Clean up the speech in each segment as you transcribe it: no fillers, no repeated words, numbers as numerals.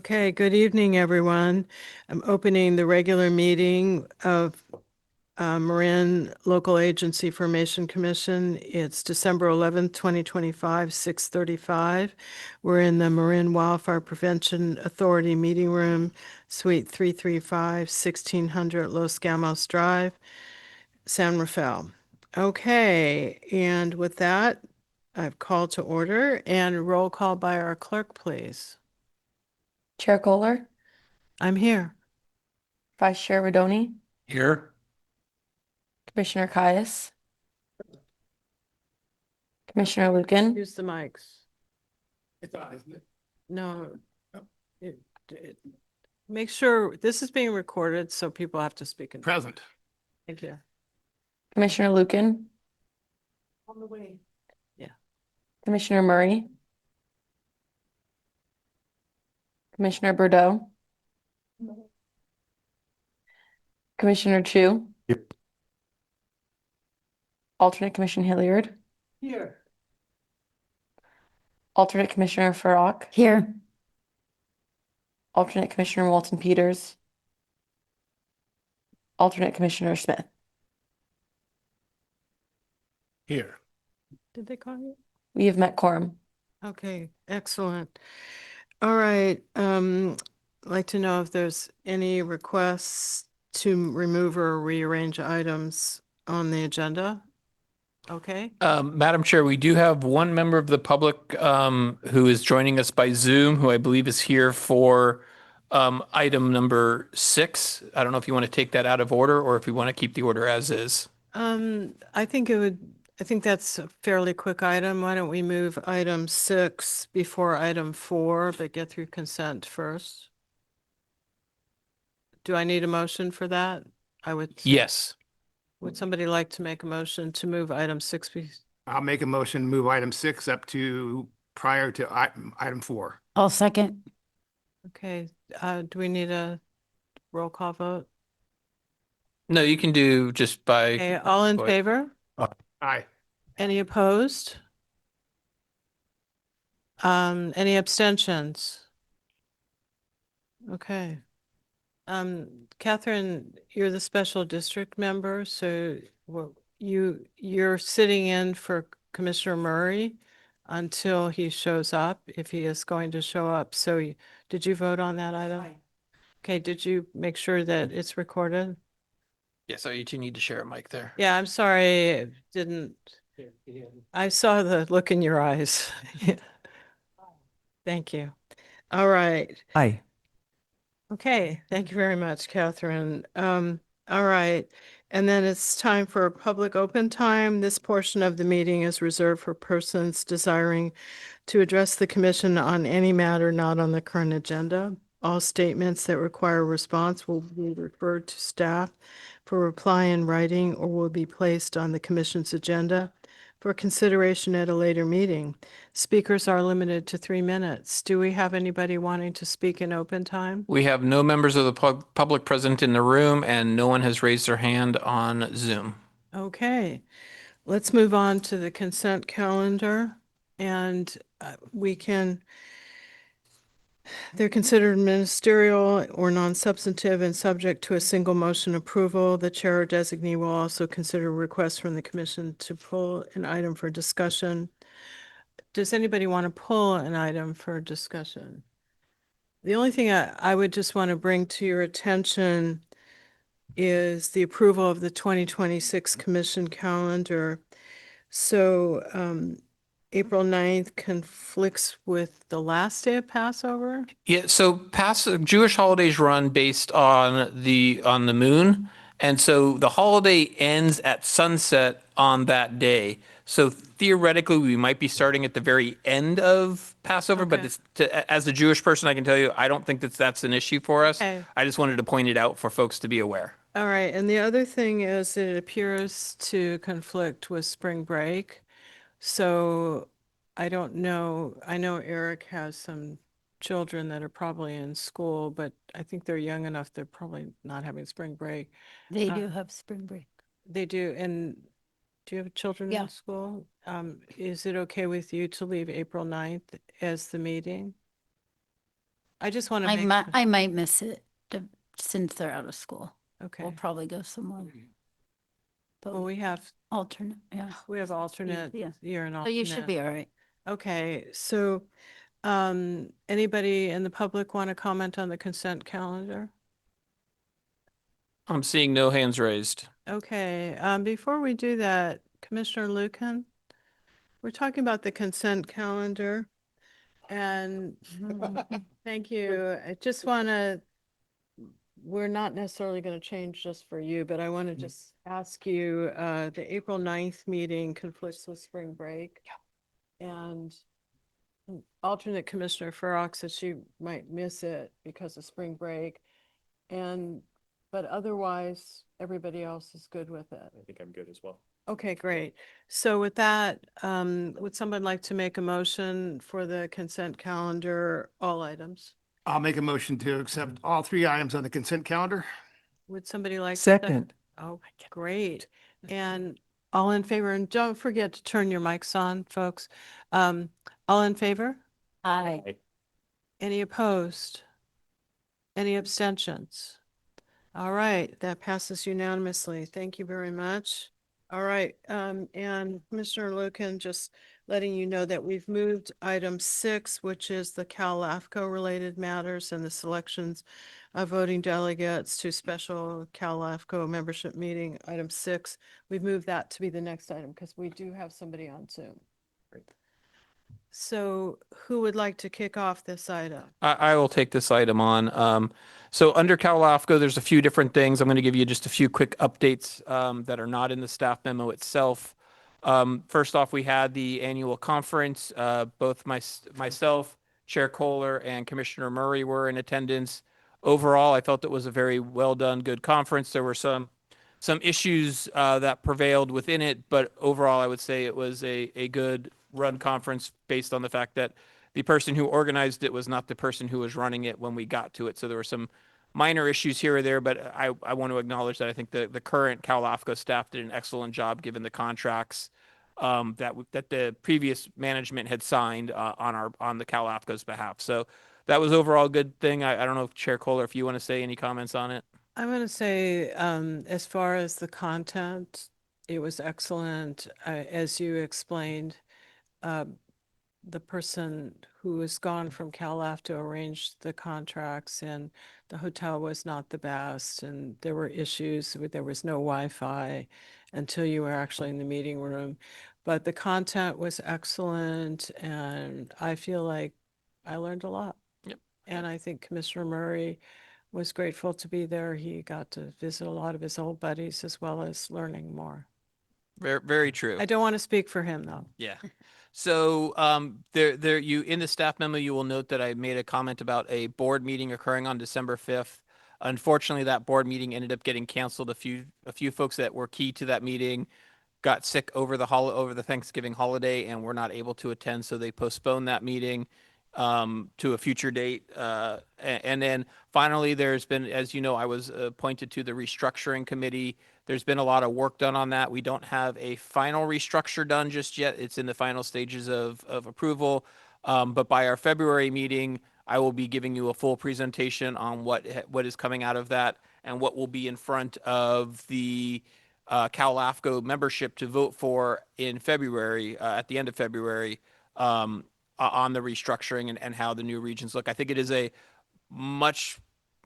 Okay, good evening, everyone. I'm opening the regular meeting of Marin Local Agency Formation Commission. It's December 11th, 2025, 6:35. We're in the Marin Wildfire Prevention Authority Meeting Room, Suite 335, 1600 Los Gamos Drive, San Rafael. Okay, and with that, I've called to order and roll call by our clerk, please. Chair Kohler, I'm here. Vice Chair Rodoni, Here. Commissioner Caius, Commissioner Lucan, Use the mics. It's on, isn't it? No. Make sure, this is being recorded, so people have to speak in. Present. Thank you. Commissioner Lucan, On the way. Commissioner Murray, Commissioner Bordeaux, Commissioner Chu. Yep. Alternate Commissioner Hilliard, Here. Alternate Commissioner Farrock, Here. Alternate Commissioner Walton Peters, Alternate Commissioner Smith. Here. Did they call you? We have met quorum. Okay, excellent. All right, I'd like to know if there's any requests to remove or rearrange items on the agenda. Okay, Madam Chair, we do have one member of the public who is joining us by Zoom, who I believe is here for item number 6. I don't know if you want to take that out of order or if you want to keep the order as is. I think that's a fairly quick item. Why don't we move item 6 before item 4, but get through consent first? Do I need a motion for that? Yes. Would somebody like to make a motion to move item 6? I'll make a motion, to move item 6 up to prior to item 4. I'll second. Okay, do we need a roll call vote? No, you can do just by. Okay, all in Go ahead. favor? Aye. Any opposed? Any abstentions? Okay. Catherine, you're the special district member, so you're sitting in for Commissioner Murray until he shows up, if he is going to show up. So did you vote on that item? Okay, did you make sure that it's recorded? Yeah, so you two need to share a mic there. Yeah, I'm sorry, it didn't. I saw the look in your eyes. Thank you. All right. Aye. Okay, thank you very much, Catherine. All right. And then it's time for public open time. This portion of the meeting is reserved for persons desiring to address the commission on any matter not on the current agenda. All statements that require a response will be referred to staff for reply in writing or will be placed on the commission's agenda for consideration at a later meeting. Speakers are limited to 3 minutes. Do we have anybody wanting to speak in open time? We have no members of the public present in the room and no one has raised their hand on Zoom. Okay, let's move on to the consent calendar and they're considered ministerial or non-substantive and subject to a single motion approval. The chair or designee will also consider requests from the commission to pull an item for discussion. Does anybody want to pull an item for discussion? The only thing I would just want to bring to your attention is the approval of the 2026 commission calendar. So April 9th conflicts with the last day of Passover. Yeah, so Jewish holidays run based on the moon, and so the holiday ends at sunset on that day. So theoretically, we might be starting at the very end of Passover, but Okay. as a Jewish person, I can tell you, I don't think that's an issue for us. Okay. I just wanted to point it out for folks to be aware. All right, and the other thing is it appears to conflict with spring break. So I don't know, I know Eric has some children that are probably in school, but I think they're young enough, they're probably not having spring break. They Uh, do have spring break. They do, and do you have children Yeah. in school? Is it okay with you to leave April 9th as the meeting? I just want to I make, might, I might miss it since they're out of school. okay. We'll probably go somewhere. But Well, we have alternate, yeah. alternate, Yeah. you're an So alternate. you should be all right. Okay, so, anybody in the public want to comment on the consent calendar? I'm seeing no hands raised. Okay, before we do that, Commissioner Lucan, we're talking about the consent calendar. And thank you. I just want to, we're not necessarily going to change just for you, but I want to just ask you, the April 9th meeting conflicts with spring break. And alternate Commissioner Farrock said she might miss it because of spring break. But otherwise, everybody else is good with it. I think I'm good as well. Okay, great. So with that, would someone like to make a motion for the consent calendar, all items? I'll make a motion to accept all 3 items on the consent calendar. Would somebody like? to Second. Oh, great. And all in favor, and don't forget to turn your mics on, folks. All in favor? Aye. Any opposed? Any abstentions? All right, that passes unanimously. Thank you very much. All right, and Commissioner Lucan, just letting you know that we've moved item 6, which is the Cal LAFCo related matters and the selections of voting delegates to special Cal LAFCO membership meeting, item 6. We've moved that to be the next item because we do have somebody on Zoom. So who would like to kick off this item? I will take this item on. So under Cal LAFCO, there's a few different things. I'm going to give you just a few quick updates that are not in the staff memo itself. First off, we had the annual conference. Both myself, Chair Kohler, and Commissioner Murray were in attendance. Overall, I felt it was a very well done, good conference. There were some issues that prevailed within it, but overall, I would say it was a good run conference based on the fact that the person who organized it was not the person who was running it when we got to it. So there were some minor issues here or there, but I want to acknowledge that I think the current Cal LAFCO staff did an excellent job given the contracts that the previous management had signed on the Cal LAFCO's behalf. So that was overall a good thing. I don't know if Chair Kohler, if you want to say any comments on it. I'm going to say, as far as the content, it was excellent. As you explained, the person who was gone from Cal LAFCO arranged the contracts, and the hotel was not the best, and there were issues with, there was no Wi-Fi until you were actually in the meeting room. But the content was excellent, and I feel like I learned a lot. Yep. And I think Commissioner Murray was grateful to be there. He got to visit a lot of his old buddies as well as learning more. Very, very true. I don't want to speak for him though. Yeah. So you in the staff memo, you will note that I made a comment about a board meeting occurring on December 5th. Unfortunately, that board meeting ended up getting canceled. A few folks that were key to that meeting got sick over the Thanksgiving holiday and were not able to attend, so they postponed that meeting to a future date. And then finally, there's been, as you know, I was appointed to the restructuring committee. There's been a lot of work done on that. We don't have a final restructure done just yet. It's in the final stages of approval. But by our February meeting, I will be giving you a full presentation on what is coming out of that and what will be in front of the Cal LAFCO membership to vote for in February, at the end of February, on the restructuring and how the new regions look. I think it is a much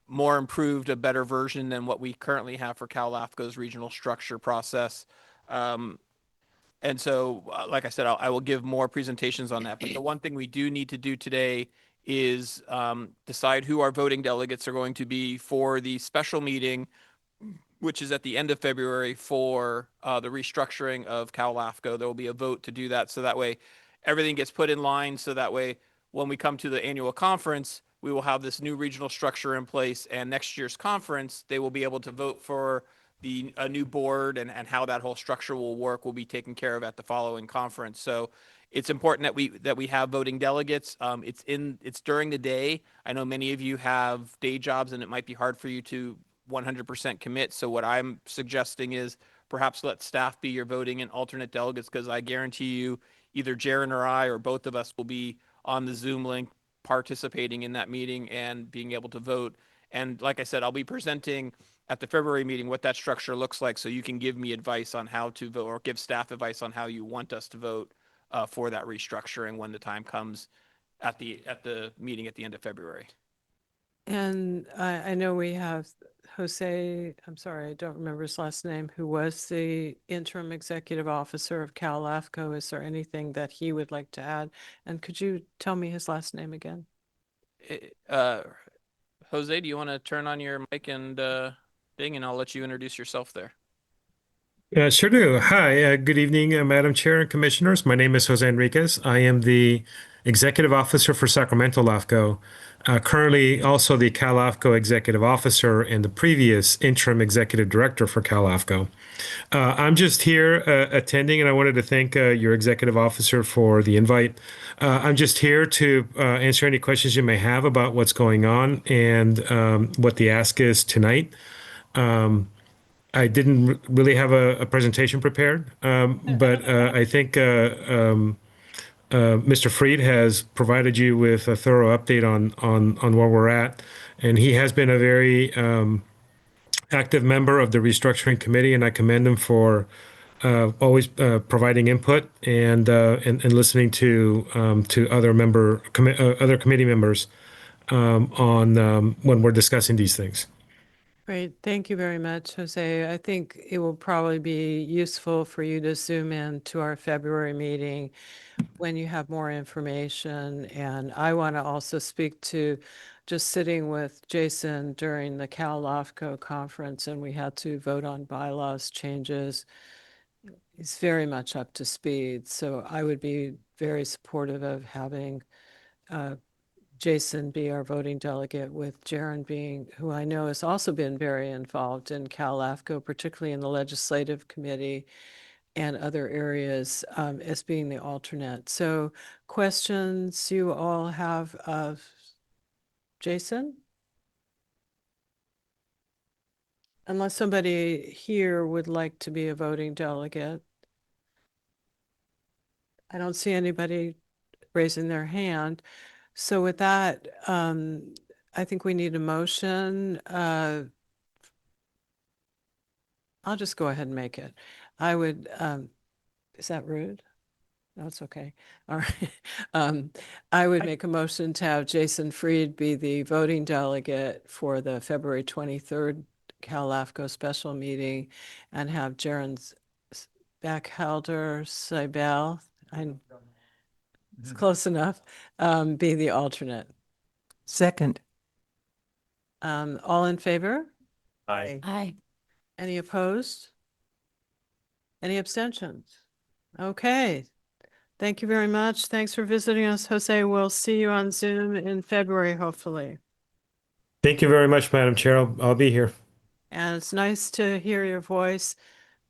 more improved, a better version than what we currently have for Cal LAFCO's regional structure process. And so, like I said, I will give more presentations on that. But the one thing we do need to do today is decide who our voting delegates are going to be for the special meeting, which is at the end of February for the restructuring of Cal LAFCO. There will be a vote to do that. So that way everything gets put in line. So that way, when we come to the annual conference, we will have this new regional structure in place, and next year's conference, they will be able to vote for a new board, and how that whole structure will work will be taken care of at the following conference. So it's important that we have voting delegates. It's during the day. I know many of you have day jobs, and it might be hard for you to 100% commit. So what I'm suggesting is perhaps let staff be your voting and alternate delegates, because I guarantee you either Jaren or I or both of us will be on the Zoom link participating in that meeting and being able to vote. And like I said, I'll be presenting at the February meeting what that structure looks like, so you can give me advice on how to vote, or give staff advice on how you want us to vote for that restructuring when the time comes at the meeting at the end of February. And I know we have Jose, I'm sorry, I don't remember his last name, who was the interim executive officer of Cal LAFCo. Is there anything that he would like to add? And could you tell me his last name again? Jose, do you want to turn on your mic and thing, and I'll let you introduce yourself there. Sure do. Hi, good evening, Madam Chair and Commissioners. My name is Jose Enriquez. I am the Executive Officer for Sacramento LAFCo, currently also the Cal LAFCo Executive Officer and the previous Interim Executive Director for Cal LAFCo. I'm just here attending, and I wanted to thank your Executive Officer for the invite. I'm just here to answer any questions you may have about what's going on and what the ask is tonight. I didn't really have a presentation prepared, but I think Mr. Freed has provided you with a thorough update on where we're at, and he has been a very active member of the restructuring committee, and I commend him for always providing input and listening to other committee members on when we're discussing these things. Great. Thank you very much, Jose. I think it will probably be useful for you to zoom in to our February meeting when you have more information. And I want to also speak to just sitting with Jason during the Cal LAFCO conference, and we had to vote on bylaws changes. He's very much up to speed. So I would be very supportive of having Jason be our voting delegate, with Jaron being, who I know has also been very involved in Cal LAFCO, particularly in the legislative committee and other areas, as being the alternate. So questions you all have of Jason? Unless somebody here would like to be a voting delegate. I don't see anybody raising their hand. So with that, I think we need a motion. I'll just go ahead and make it. I would, is that rude? No, it's okay. All right. I would make a motion to have Jason Freed be the voting delegate for the February 23rd Cal LAFCO special meeting, and have Jaron Backhelder Seibel, it's close enough, be the alternate. Second. All in favor? Aye. Aye. Any opposed? Any abstentions? Okay. Thank you very much. Thanks for visiting us, Jose. We'll see you on Zoom in February, hopefully. Thank you very much, Madam Chair. I'll be here. And it's nice to hear your voice,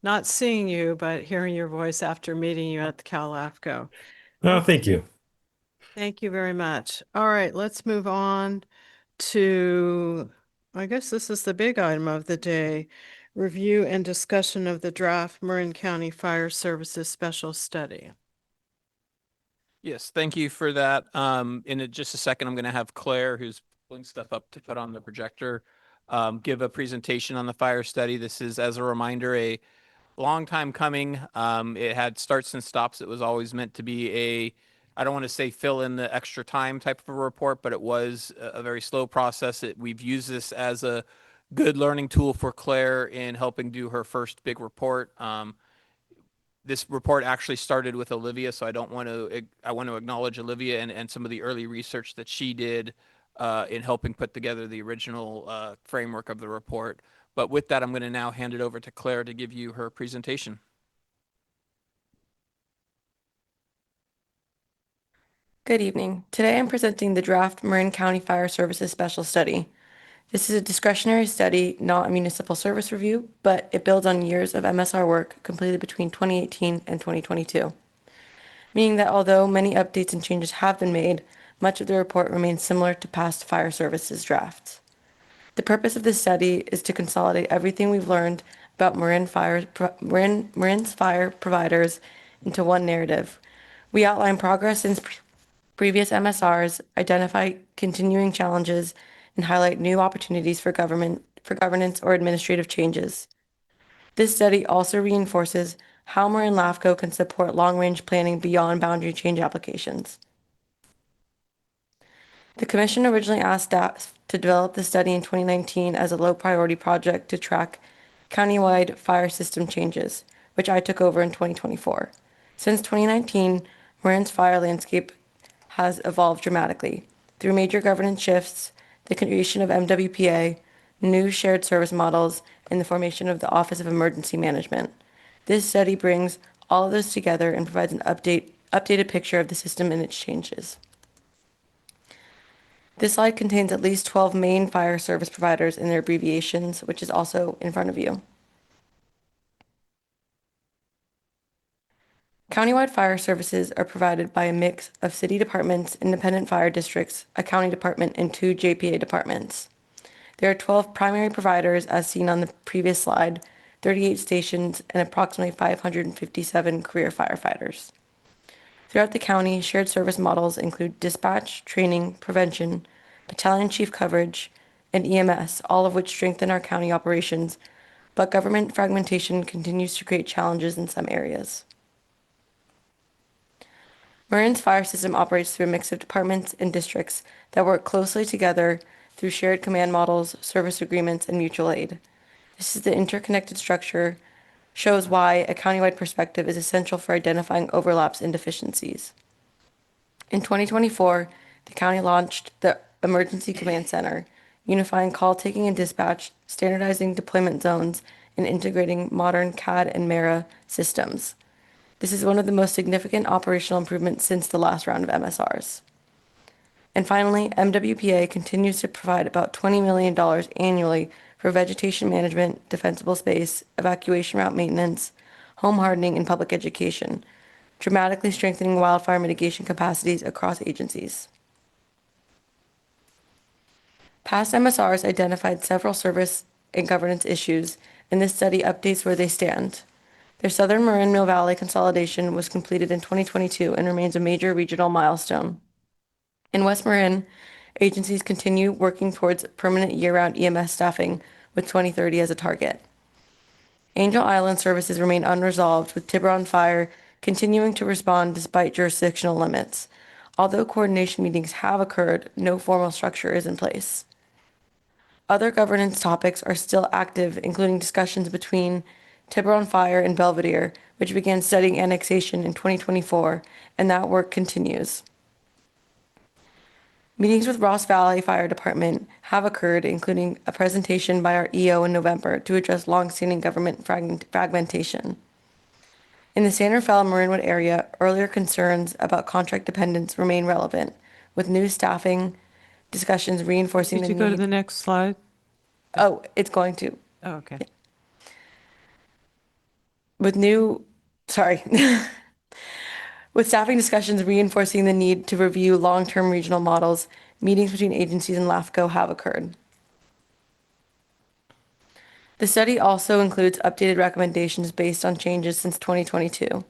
not seeing you, but hearing your voice after meeting you at the Cal LAFCO. Oh, thank you. Thank you very much. All right, let's move on to, I guess this is the big item of the day, review and discussion of the draft Marin County Fire Services Special Study. Yes, thank you for that. In just a second, I'm going to have Claire, who's pulling stuff up to put on the projector, give a presentation on the fire study. This is, as a reminder, a long time coming. It had starts and stops. It was always meant to be I don't want to say fill in the extra time type of a report, but it was a very slow process. We've used this as a good learning tool for Claire in helping do her first big report. This report actually started with Olivia, so I want to acknowledge Olivia and some of the early research that she did in helping put together the original framework of the report. But with that, I'm going to now hand it over to Claire to give you her presentation. Good evening. Today I'm presenting the draft Marin County Fire Services Special Study. This is a discretionary study, not a municipal service review, but it builds on years of MSR work completed between 2018 and 2022. Meaning that although many updates and changes have been made, much of the report remains similar to past fire services drafts. The purpose of this study is to consolidate everything we've learned about Marin's fire providers into one narrative. We outline progress previous MSRs, identify continuing challenges, and highlight new opportunities for governance or administrative changes. This study also reinforces how Marin LAFCo can support long-range planning beyond boundary change applications. The Commission originally asked staff to develop the study in 2019 as a low-priority project to track countywide fire system changes, which I took over in 2024. Since 2019, Marin's fire landscape has evolved dramatically through major governance shifts, the creation of MWPA, new shared service models, and the formation of the Office of Emergency Management. This study brings all of those together and provides an updated picture of the system and its changes. This slide contains at least 12 main fire service providers and their abbreviations, which is also in front of you. Countywide fire services are provided by a mix of city departments, independent fire districts, a county department, and 2 JPA departments. There are 12 primary providers as seen on the previous slide, 38 stations, and approximately 557 career firefighters. Throughout the county, shared service models include dispatch, training, prevention, battalion chief coverage, and EMS, all of which strengthen our county operations, but government fragmentation continues to create challenges in some areas. Marin's fire system operates through a mix of departments and districts that work closely together through shared command models, service agreements, and mutual aid. This is the interconnected structure shows why a countywide perspective is essential for identifying overlaps and deficiencies. In 2024, the county launched the Emergency Command Center, unifying call taking and dispatch, standardizing deployment zones, and integrating modern CAD and MERA systems. This is one of the most significant operational improvements since the last round of MSRs. And finally, MWPA continues to provide about $20 million annually for vegetation management, defensible space, evacuation route maintenance, home hardening, and public education, dramatically strengthening wildfire mitigation capacities across agencies. Past MSRs identified several service and governance issues, and this study updates where they stand. Their Southern Marin Mill Valley consolidation was completed in 2022 and remains a major regional milestone. In West Marin, agencies continue working towards permanent year-round EMS staffing with 2030 as a target. Angel Island services remain unresolved, with Tiburon Fire continuing to respond despite jurisdictional limits. Although coordination meetings have occurred, no formal structure is in place. Other governance topics are still active, including discussions between Tiburon Fire and Belvedere, which began studying annexation in 2024, and that work continues. Meetings with Ross Valley Fire Department have occurred, including a presentation by our EO in November to address longstanding government fragmentation. In the San Rafael Marinwood area, earlier concerns about contract dependence remain relevant, with new staffing discussions reinforcing Could the you go to need. the next slide? Oh, it's going to. Oh, okay. With new, sorry. With staffing discussions reinforcing the need to review long-term regional models, meetings between agencies and LAFCo have occurred. The study also includes updated recommendations based on changes since 2022.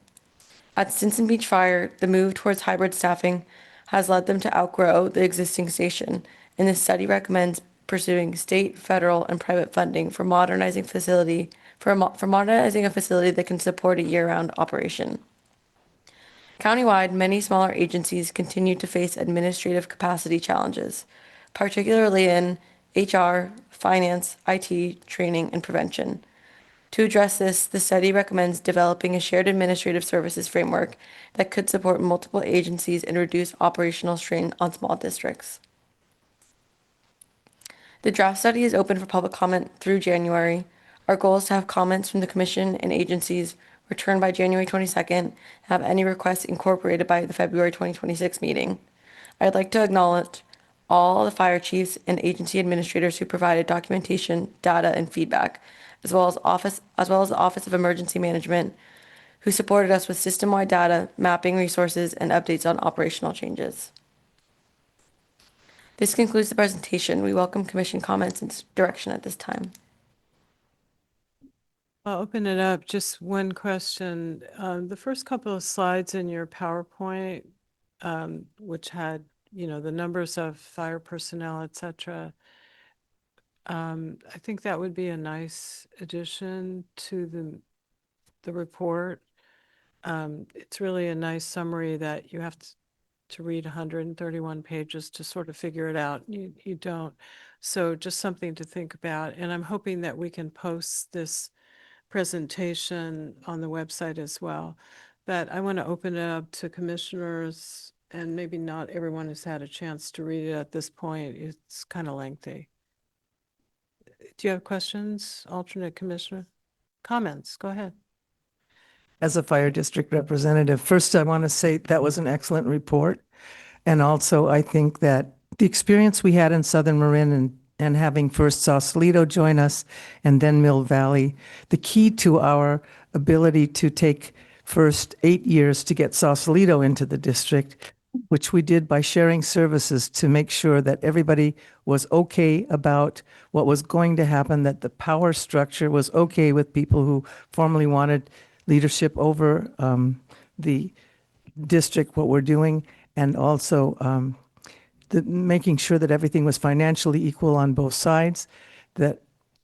At Stinson Beach Fire, the move towards hybrid staffing has led them to outgrow the existing station, and the study recommends pursuing state, federal, and private funding for modernizing a facility that can support a year-round operation. Countywide, many smaller agencies continue to face administrative capacity challenges, particularly in HR, finance, IT, training, and prevention. To address this, the study recommends developing a shared administrative services framework that could support multiple agencies and reduce operational strain on small districts. The draft study is open for public comment through January. Our goal is to have comments from the Commission and agencies returned by January 22nd, and have any requests incorporated by the February 2026 meeting. I'd like to acknowledge all the fire chiefs and agency administrators who provided documentation, data, and feedback, as well as the Office of Emergency Management, who supported us with system-wide data, mapping resources, and updates on operational changes. This concludes the presentation. We welcome Commission comments and direction at this time. I'll open it up. Just one question. The first couple of slides in your PowerPoint which had, the numbers of fire personnel, et cetera. I think that would be a nice addition to the report. It's really a nice summary that you have to read 131 pages to sort of figure it out. You don't. So just something to think about. And I'm hoping that we can post this presentation on the website as well. But I want to open it up to commissioners, and maybe not everyone has had a chance to read it at this point. It's kind of lengthy. Do you have questions, alternate commissioner? Comments? Go ahead. As a fire district representative, first I want to say that was an excellent report. And also, I think that the experience we had in Southern Marin and having first Sausalito join us and then Mill Valley, the key to our ability to take first 8 years to get Sausalito into the district, which we did by sharing services to make sure that everybody was okay about what was going to happen, that the power structure was okay with people who formerly wanted leadership over the district, what we're doing, and also making sure that everything was financially equal on both sides, that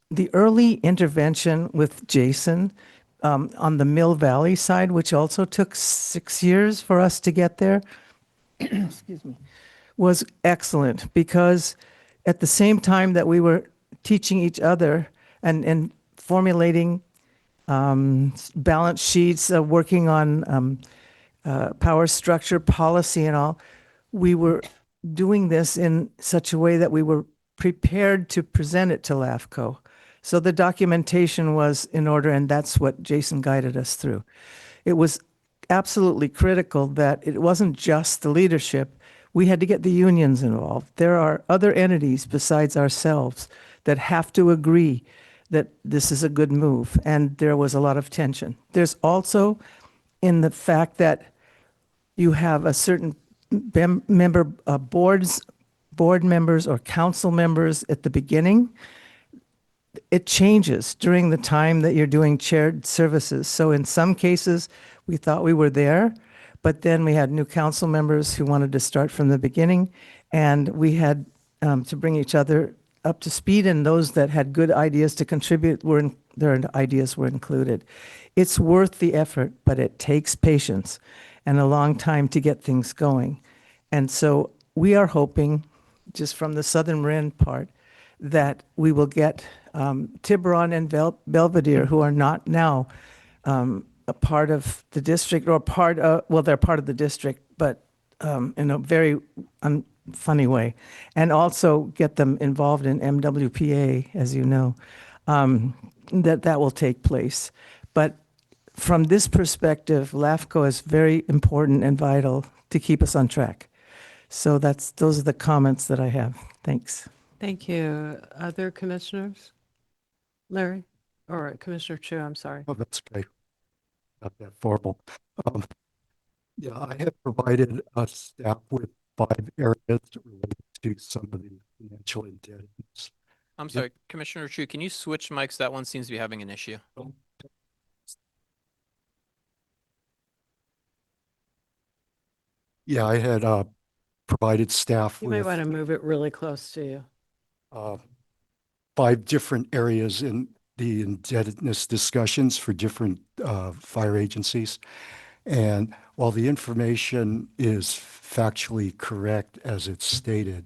the early intervention with Jason on the Mill Valley side, which also took 6 years for us to get there, excuse me, was excellent because at the same time that we were teaching each other and formulating balance sheets, working on power structure policy and all, we were doing this in such a way that we were prepared to present it to LAFCo. So the documentation was in order, and that's what Jason guided us through. It was absolutely critical that it wasn't just the leadership. We had to get the unions involved. There are other entities besides ourselves that have to agree that this is a good move, and there was a lot of tension. There's also in the fact that you have a certain member, board members or council members at the beginning. It changes during the time that you're doing shared services. So in some cases, we thought we were there, but then we had new council members who wanted to start from the beginning, and we had to bring each other up to speed, and those that had good ideas to contribute their ideas were included. It's worth the effort, but it takes patience and a long time to get things going. And so we are hoping, just from the Southern Marin part, that we will get Tiburon and Belvedere, who are not now a part of the district or they're part of the district, but in a very funny way, and also get them involved in MWPA, as you know, that will take place. But from this perspective, LAFCo is very important and vital to keep us on track. So those are the comments that I have. Thanks. Thank you. Other commissioners? Larry? Or Commissioner Chu, I'm sorry. Oh, that's okay. Not that formal. Um, yeah, I have provided staff with 5 areas related to some of the financial indebtedness. I'm sorry, Commissioner Chu, can you switch mics? That one seems to be having an issue. Yeah, I had provided staff You may with want to move it really close to you. 5 different areas in the indebtedness discussions for different fire agencies. And while the information is factually correct as it's stated,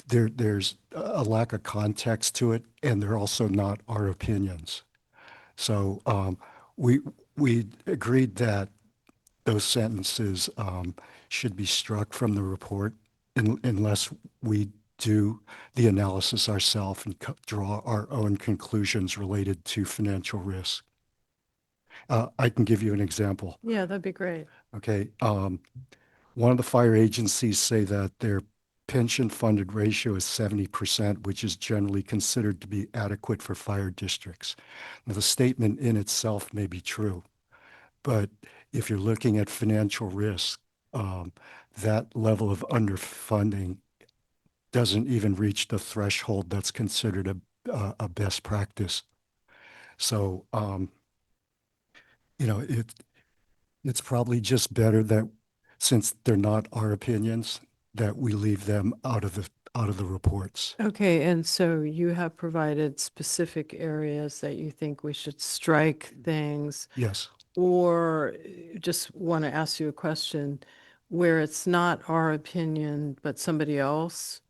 there's a lack of context to it, and they're also not our opinions. So we agreed that those sentences should be struck from the report unless we do the analysis ourselves and draw our own conclusions related to financial risk. I can give you an example. Yeah, that'd be great. Okay. One of the fire agencies say that their pension funded ratio is 70%, which is generally considered to be adequate for fire districts. Now, the statement in itself may be true, but if you're looking at financial risk, that level of underfunding doesn't even reach the threshold that's considered a best practice. So, it's probably just better that since they're not our opinions, that we leave them out of the reports. Okay, and so you have provided specific areas that you think we should strike things, Yes. or just want to ask you a question where it's not our opinion, but somebody else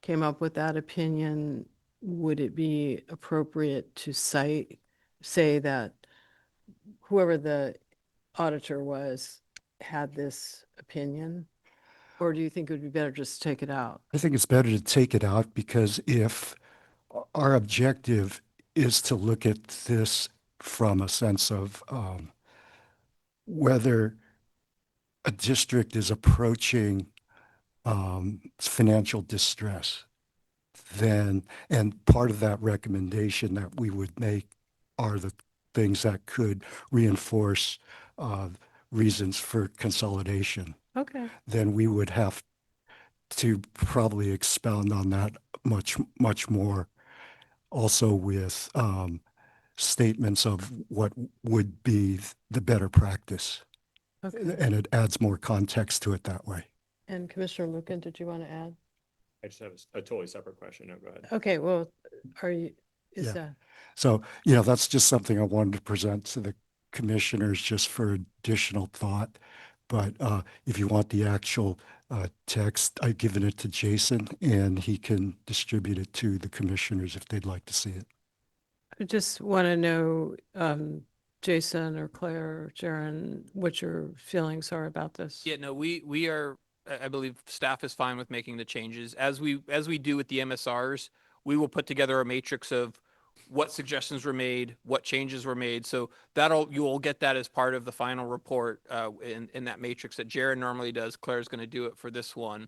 came up with that opinion, would it be appropriate to say that whoever the auditor was had this opinion? Or do you think it would be better just to take it out? I think it's better to take it out because if our objective is to look at this from a sense of whether a district is approaching financial distress, then, and part of that recommendation that we would make are the things that could reinforce reasons for consolidation, Okay. then we would have to probably expound on that much more. Also with statements of what would be the better practice. Okay. And it adds more context to it that way. And Commissioner Lucan, did you want to add? I just have a totally separate question. No, go ahead. Okay, well, is Yeah. that, So, that's just something I wanted to present to the commissioners just for additional thought. But if you want the actual text, I've given it to Jason and he can distribute it to the commissioners if they'd like to see it. I just want to know, Jason or Claire or Sharon, what your feelings are about this. Yeah, no, we are, I believe staff is fine with making the changes. As we do with the MSRs, we will put together a matrix of what suggestions were made, what changes were made. So you will get that as part of the final report in that matrix that Jared normally does. Claire's going to do it for this one.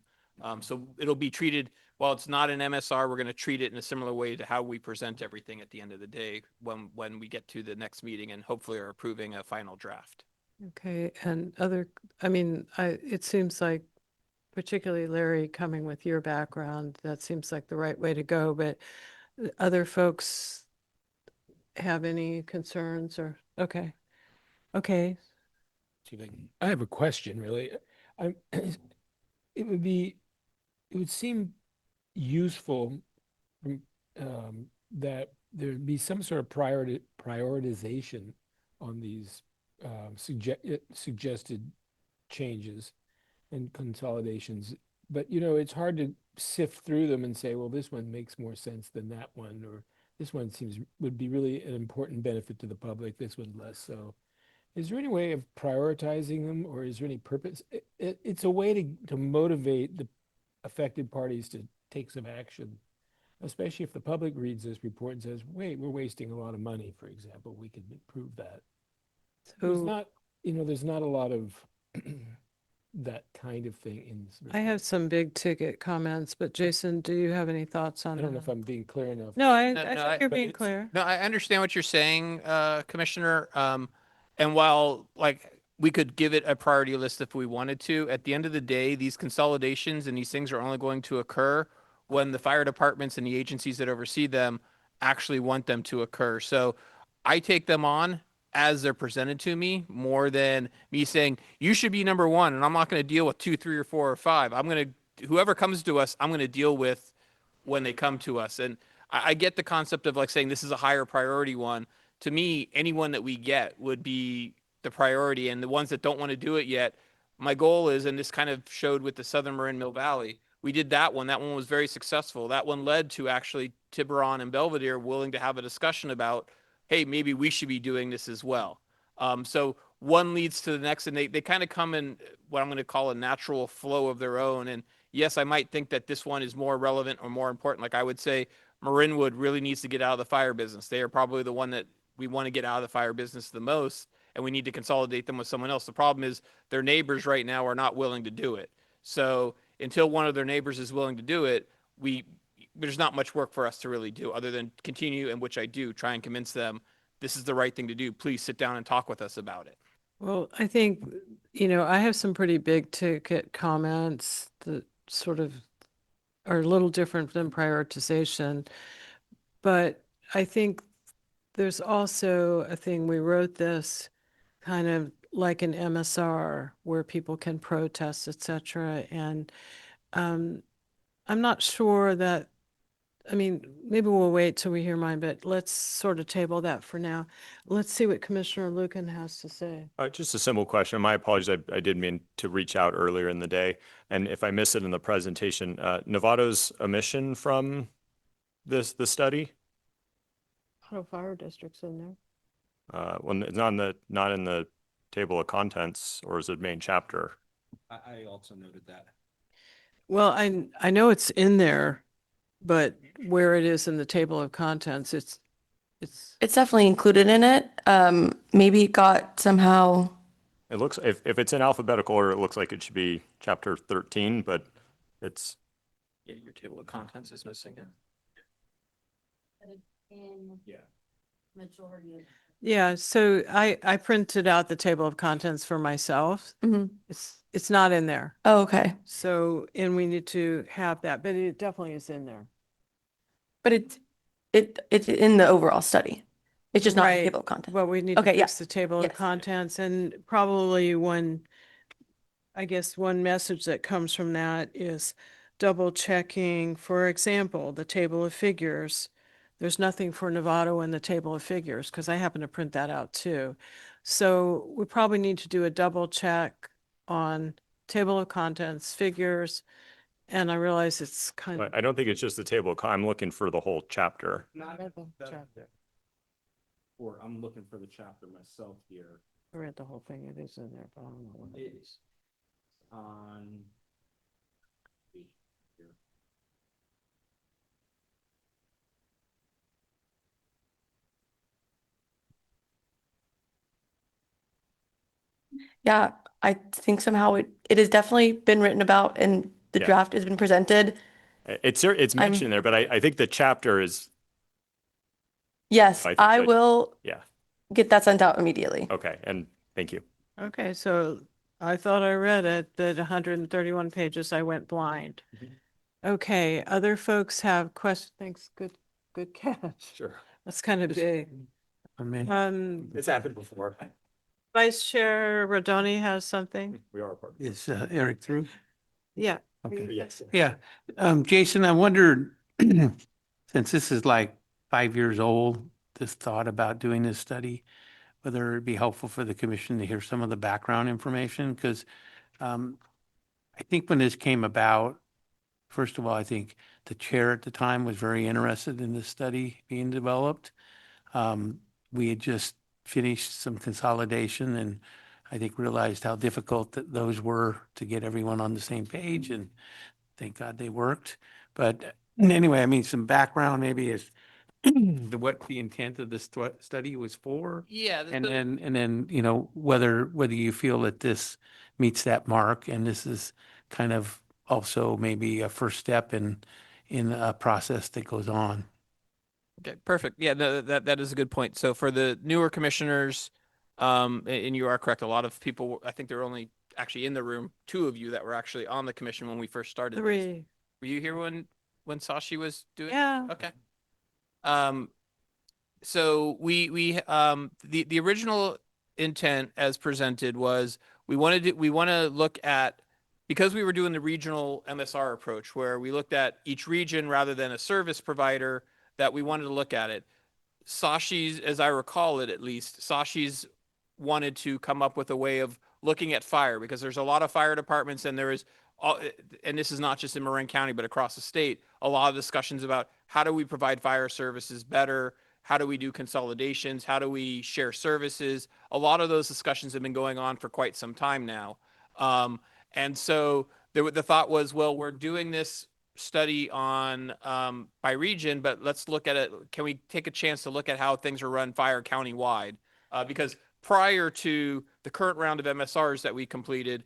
So it'll be treated, while it's not an MSR, we're going to treat it in a similar way to how we present everything at the end of the day when we get to the next meeting and hopefully are approving a final draft. Okay, and it seems like particularly Larry, coming with your background, that seems like the right way to go, but other folks have any concerns or, okay. Okay, I have a question, really. I'm, it would seem useful that there'd be some sort of prioritization on these suggested changes and consolidations. But, it's hard to sift through them and say, well, this one makes more sense than that one, or this one would be really an important benefit to the public, this one less so. Is there any way of prioritizing them, or is there any purpose? It's a way to motivate the affected parties to take some action, especially if the public reads this report and says, wait, we're wasting a lot of money, for example, we could improve that. So it's not, there's not a lot of that kind of thing in this I have some big ticket comments, but Jason, do you have any thoughts on I don't know if that? I'm being clear enough. No, I No, think no, you're but being it's- clear. No, I understand what you're saying, Commissioner. And while we could give it a priority list if we wanted to, at the end of the day, these consolidations and these things are only going to occur when the fire departments and the agencies that oversee them actually want them to occur. So I take them on as they're presented to me more than me saying, you should be number one. And I'm not going to deal with 2, 3, or 4, or 5. Whoever comes to us, I'm going to deal with when they come to us. And I get the concept of saying this is a higher priority one. To me, anyone that we get would be the priority. And the ones that don't want to do it yet, my goal is, and this kind of showed with the Southern Marin Mill Valley, we did that one. That one was very successful. That one led to actually Tiburon and Belvedere willing to have a discussion about, hey, maybe we should be doing this as well. So one leads to the next, and they kind of come in what I'm going to call a natural flow of their own. And yes, I might think that this one is more relevant or more important. Like I would say Marinwood really needs to get out of the fire business. They are probably the one that we want to get out of the fire business the most, and we need to consolidate them with someone else. The problem is their neighbors right now are not willing to do it. So until one of their neighbors is willing to do it, there's not much work for us to really do other than continue, and which I do, try and convince them this is the right thing to do. Please sit down and talk with us about it. Well, I think, I have some pretty big ticket comments that sort of are a little different than prioritization. But I think there's also a thing, we wrote this kind of like an MSR where people can protest, et cetera. And I'm not sure that, I mean, maybe we'll wait till we hear mine, but let's sort of table that for now. Let's see what Commissioner Lucan has to say. Just a simple question. My apologies. I did mean to reach out earlier in the day. And if I missed it in the presentation, Novato's omission from the study? Auto fire districts in there. When it's not in the table of contents, or is it main chapter? I also noted that. Well, I know it's in there, but where it is in the table of contents, it's It's definitely included in it. Maybe it got somehow, It looks, if it's in alphabetical order, it looks like it should be chapter 13, but it's, Yeah, your table of contents is missing it. yeah. yeah, so I printed out the table of contents for myself. Mhm. It's not in there. Oh, okay. So, and we need to have that, but it definitely is in there. But it's in the overall study. It's just not in the Right. table of contents. Well, we need to Okay, yeah. fix the table of Yes. contents, and probably I guess one message that comes from that is double checking, for example, the table of figures. There's nothing for Novato in the table of figures, because I happen to print that out too. So we probably need to do a double check on table of contents, figures, and I realize it's kind But of. I don't think it's just the table. I'm looking for the whole chapter. Not Read the chapter. Or I'm looking for the chapter myself here. I read the whole thing, it is in there, but I don't know what it is. On. Yeah, I think somehow it has definitely been written about and the Yeah. draft has been presented. It's I'm- mentioned there, but I think the chapter is, Yes, I- I I- will yeah, get that sent out immediately. okay, and thank you. Okay, so I thought I read it, that 131 pages, I went blind. Okay, other folks have questions. Thanks, good catch. Sure. That's kind of big. It's happened before. Vice Chair Rodoni has something? We are a part. Is Eric through? Yeah. Yes. Yeah. Jason, I wondered, since this is like 5 years old, this thought about doing this study, whether it'd be helpful for the commission to hear some of the background information, because I think when this came about, first of all, I think the chair at the time was very interested in this study being developed. We had just finished some consolidation and I think realized how difficult that those were to get everyone on the same page, and thank God they worked. But anyway, I mean, some background maybe is what the intent of this study was for. Yeah. And then, you know, whether you feel that this meets that mark, and this is kind of also maybe a first step in a process that goes on. Okay, perfect. Yeah, no, that is a good point. So for the newer commissioners, and you are correct, a lot of people, I think there were only actually in the room, 2 of you that were actually on the commission when we first started this. 3. Were you here when Sashi was doing? Yeah. Okay. So the original intent as presented was we want to look at, because we were doing the regional MSR approach where we looked at each region rather than a service provider, that we wanted to look at it. Sashi's, as I recall it at least, Sashi's wanted to come up with a way of looking at fire, because there's a lot of fire departments and there is, and this is not just in Marin County, but across the state, a lot of discussions about how do we provide fire services better? How do we do consolidations? How do we share services? A lot of those discussions have been going on for quite some time now. And so the thought was, well, we're doing this study on by region, but let's look at it. Can we take a chance to look at how things are run fire county-wide? Because prior to the current round of MSRs that we completed,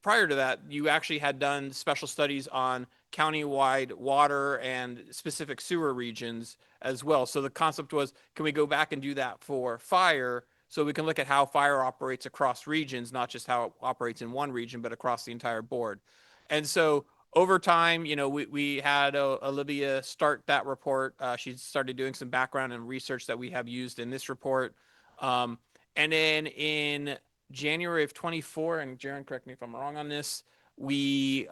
prior to that, you actually had done special studies on county-wide water and specific sewer regions as well. So the concept was, can we go back and do that for fire, so we can look at how fire operates across regions, not just how it operates in one region, but across the entire board. And so over time, you know, we had Olivia start that report. She started doing some background and research that we have used in this report. And then in January of 24, and Jaron, correct me if I'm wrong on this, we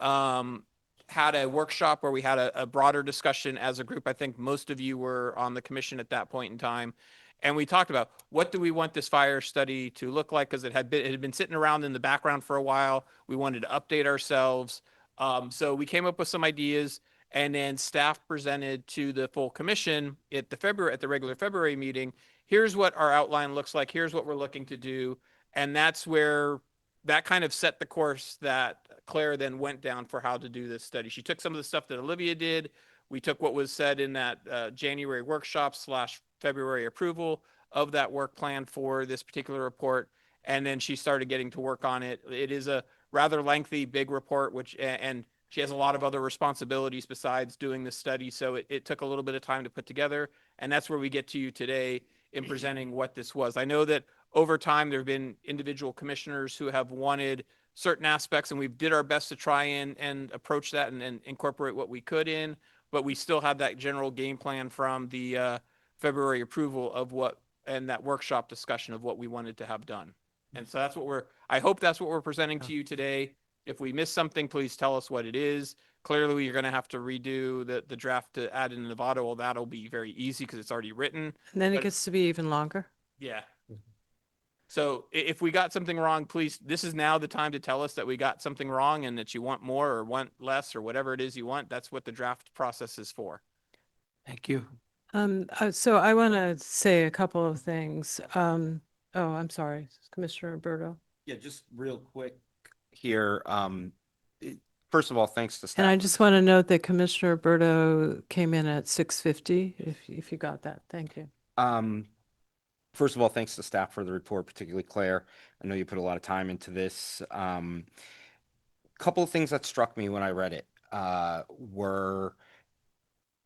had a workshop where we had a broader discussion as a group. I think most of you were on the commission at that point in time. And we talked about what do we want this fire study to look like, because it had been sitting around in the background for a while. We wanted to update ourselves. So we came up with some ideas, and then staff presented to the full commission at the regular February meeting. Here's what our outline looks like. Here's what we're looking to do. And that's where that kind of set the course that Claire then went down for how to do this study. She took some of the stuff that Olivia did. We took what was said in that January workshop / February approval of that work plan for this particular report. And then she started getting to work on it. It is a rather lengthy, big report, and she has a lot of other responsibilities besides doing this study. So it took a little bit of time to put together. And that's where we get to you today in presenting what this was. I know that over time, there have been individual commissioners who have wanted certain aspects, and we did our best to try and approach that and incorporate what we could in, but we still had that general game plan from the February approval of and that workshop discussion of what we wanted to have done. And so I hope that's what we're presenting to you today. If we miss something, please tell us what it is. Clearly, you're going to have to redo the draft to add in Novato. Well, that'll be very easy because it's already written. And then it But- gets to be even longer. Yeah. So if we got something wrong, please, this is now the time to tell us that we got something wrong and that you want more or want less or whatever it is you want. That's what the draft process is for. Thank you. So I want to say a couple of things. I'm sorry, Commissioner Alberto. Yeah, just real quick here. First of all, thanks to staff. And I just want to note that Commissioner Alberto came in at 6:50, if you got that. Thank you. First of all, thanks to staff for the report, particularly Claire. I know you put a lot of time into this. Couple of things that struck me when I read it were,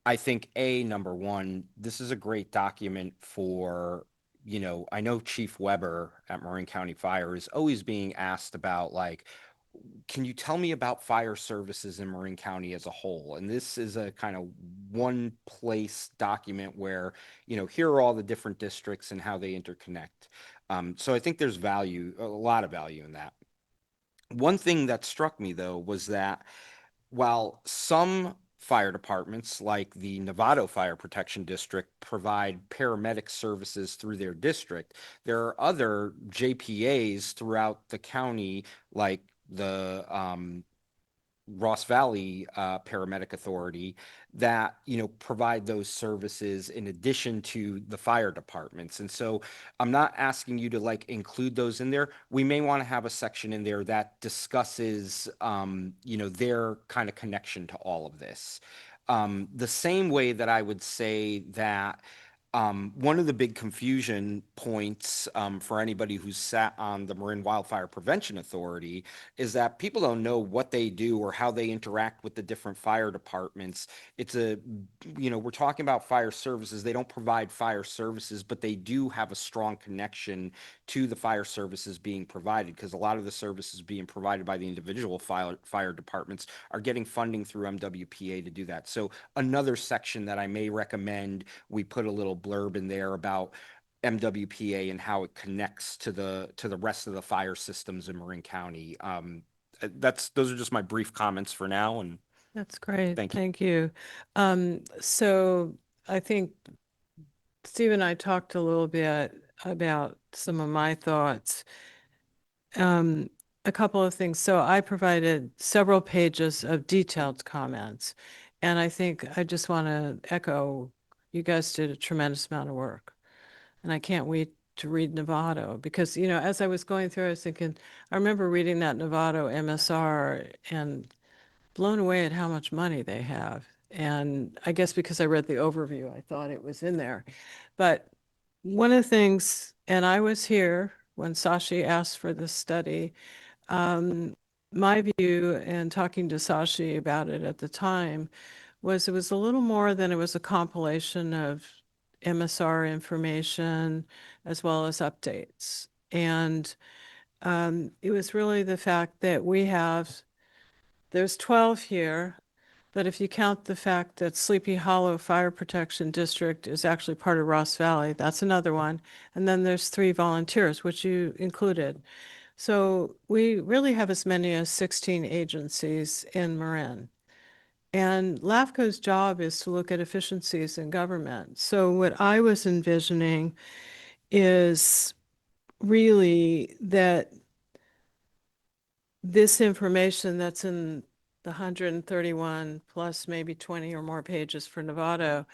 I think, number one, this is a great document for, I know Chief Weber at Marin County Fire is always being asked about, like, can you tell me about fire services in Marin County as a whole? And this is a kind of one place document where, here are all the different districts and how they interconnect. So I think there's a lot of value in that. One thing that struck me, though, was that while some fire departments, like the Novato Fire Protection District, provide paramedic services through their district, there are other JPAs throughout the county, like the Ross Valley Paramedic Authority, that provide those services in addition to the fire departments. And so I'm not asking you to include those in there. We may want to have a section in there that discusses their kind of connection to all of this. The same way that I would say that one of the big confusion points for anybody who's sat on the Marin Wildfire Prevention Authority is that people don't know what they do or how they interact with the different fire departments. We're talking about fire services. They don't provide fire services, but they do have a strong connection to the fire services being provided, because a lot of the services being provided by the individual fire departments are getting funding through MWPA to do that. So another section that I may recommend we put a little blurb in there about MWPA and how it connects to the rest of the fire systems in Marin County. Those are just my brief comments for now. And That's great. Thank you. Thank you. So I think Steve and I talked a little bit about some of my thoughts. A couple of things. So I provided several pages of detailed comments, and I think I just want to echo, you guys did a tremendous amount of work, and I can't wait to read Novato, because, as I was going through, I was thinking, I remember reading that Novato MSR and blown away at how much money they have. And I guess because I read the overview, I thought it was in there. But one of the things, and I was here when Sashi asked for this study, my view, and talking to Sashi about it at the time, was it was a little more than it was a compilation of MSR information as well as updates. And it was really the fact that there's 12 here, but if you count the fact that Sleepy Hollow Fire Protection District is actually part of Ross Valley, that's another one. And then there's 3 volunteers, which you included. So we really have as many as 16 agencies in Marin. And LAFCo's job is to look at efficiencies in government. So what I was envisioning is really that this information that's in the 131 plus maybe 20 or more pages for Novato,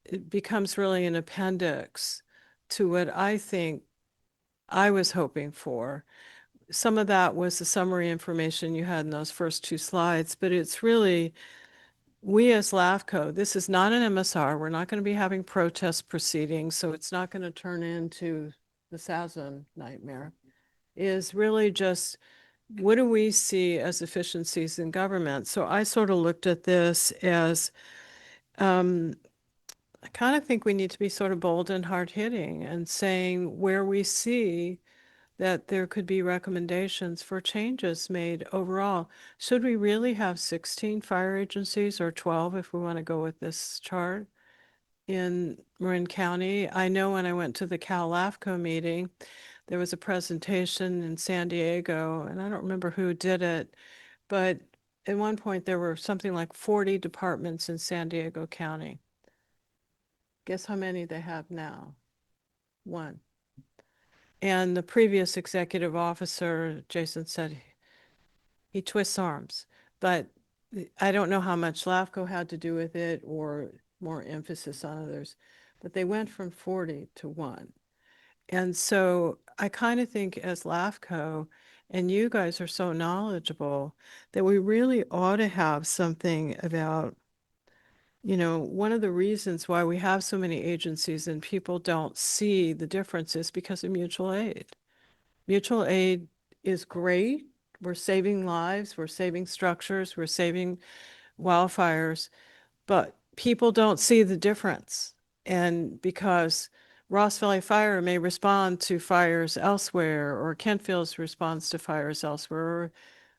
it becomes really an appendix to what I think I was hoping for. Some of that was the summary information you had in those first two slides, but it's really, we as LAFCO, this is not an MSR. We're not going to be having protest proceedings, so it's not going to turn into the SASM nightmare. Is really just, what do we see as efficiencies in government? So I sort of looked at this as, I kind of think we need to be sort of bold and hard hitting and saying where we see that there could be recommendations for changes made overall. Should we really have 16 fire agencies or 12 if we want to go with this chart in Marin County? I know when I went to the Cal LAFCo meeting, there was a presentation in San Diego, and I don't remember who did it, but at one point there were something like 40 departments in San Diego County. Guess how many they have now? One. And the previous executive officer, Jason said, he twists arms. But I don't know how much LAFCO had to do with it or more emphasis on others. But they went from 40 to 1. And so I kind of think as LAFCO, and you guys are so knowledgeable, that we really ought to have something about, you know, one of the reasons why we have so many agencies and people don't see the difference is because of mutual aid. Mutual aid is great. We're saving lives, we're saving structures, we're saving wildfires, but people don't see the difference. And because Ross Valley Fire may respond to fires elsewhere, or Kentfield's responds to fires elsewhere, or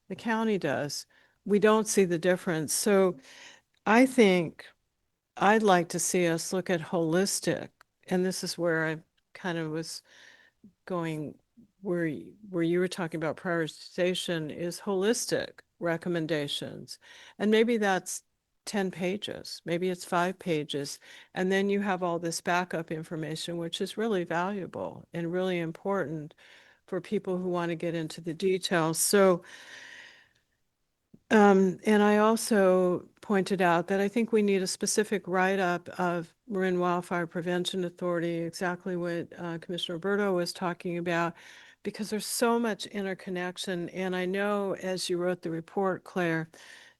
the county does, we don't see the difference. So I think I'd like to see us look at holistic, and this is where I kind of was going where you were talking about prioritization is holistic recommendations. And maybe that's 10 pages, maybe it's 5 pages. And then you have all this backup information, which is really valuable and really important for people who want to get into the details. So and I also pointed out that I think we need a specific write-up of Marin Wildfire Prevention Authority, exactly what Commissioner Roberto was talking about, because there's so much interconnection. And I know as you wrote the report, Claire,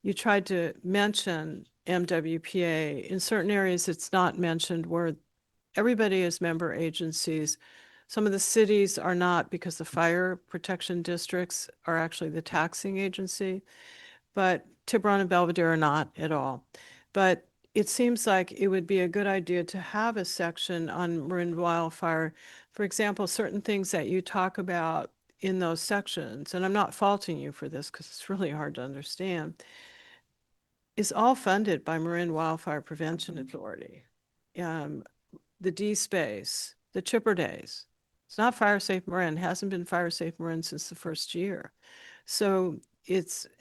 you tried to mention MWPA. In certain areas, it's not mentioned where everybody is member agencies. Some of the cities are not because the fire protection districts are actually the taxing agency, but Tiburon and Belvedere are not at all. But it seems like it would be a good idea to have a section on Marin wildfire. For example, certain things that you talk about in those sections, and I'm not faulting you for this because it's really hard to understand, is all funded by Marin Wildfire Prevention Authority. The D-Space, the Chipper Days. It's not Fire Safe Marin, hasn't been Fire Safe Marin since the first year. So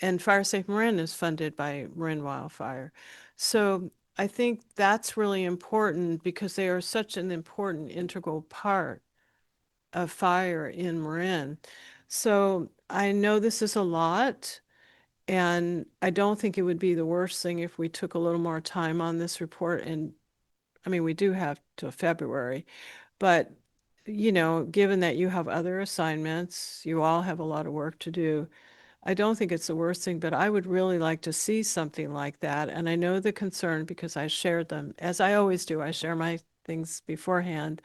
and Fire Safe Marin is funded by Marin Wildfire. So I think that's really important because they are such an important integral part of fire in Marin. So I know this is a lot, and I don't think it would be the worst thing if we took a little more time on this report. And I mean, we do have till February, but you know, given that you have other assignments, you all have a lot of work to do. I don't think it's the worst thing, but I would really like to see something like that. And I know the concern because I shared them, as I always do. I share my things beforehand,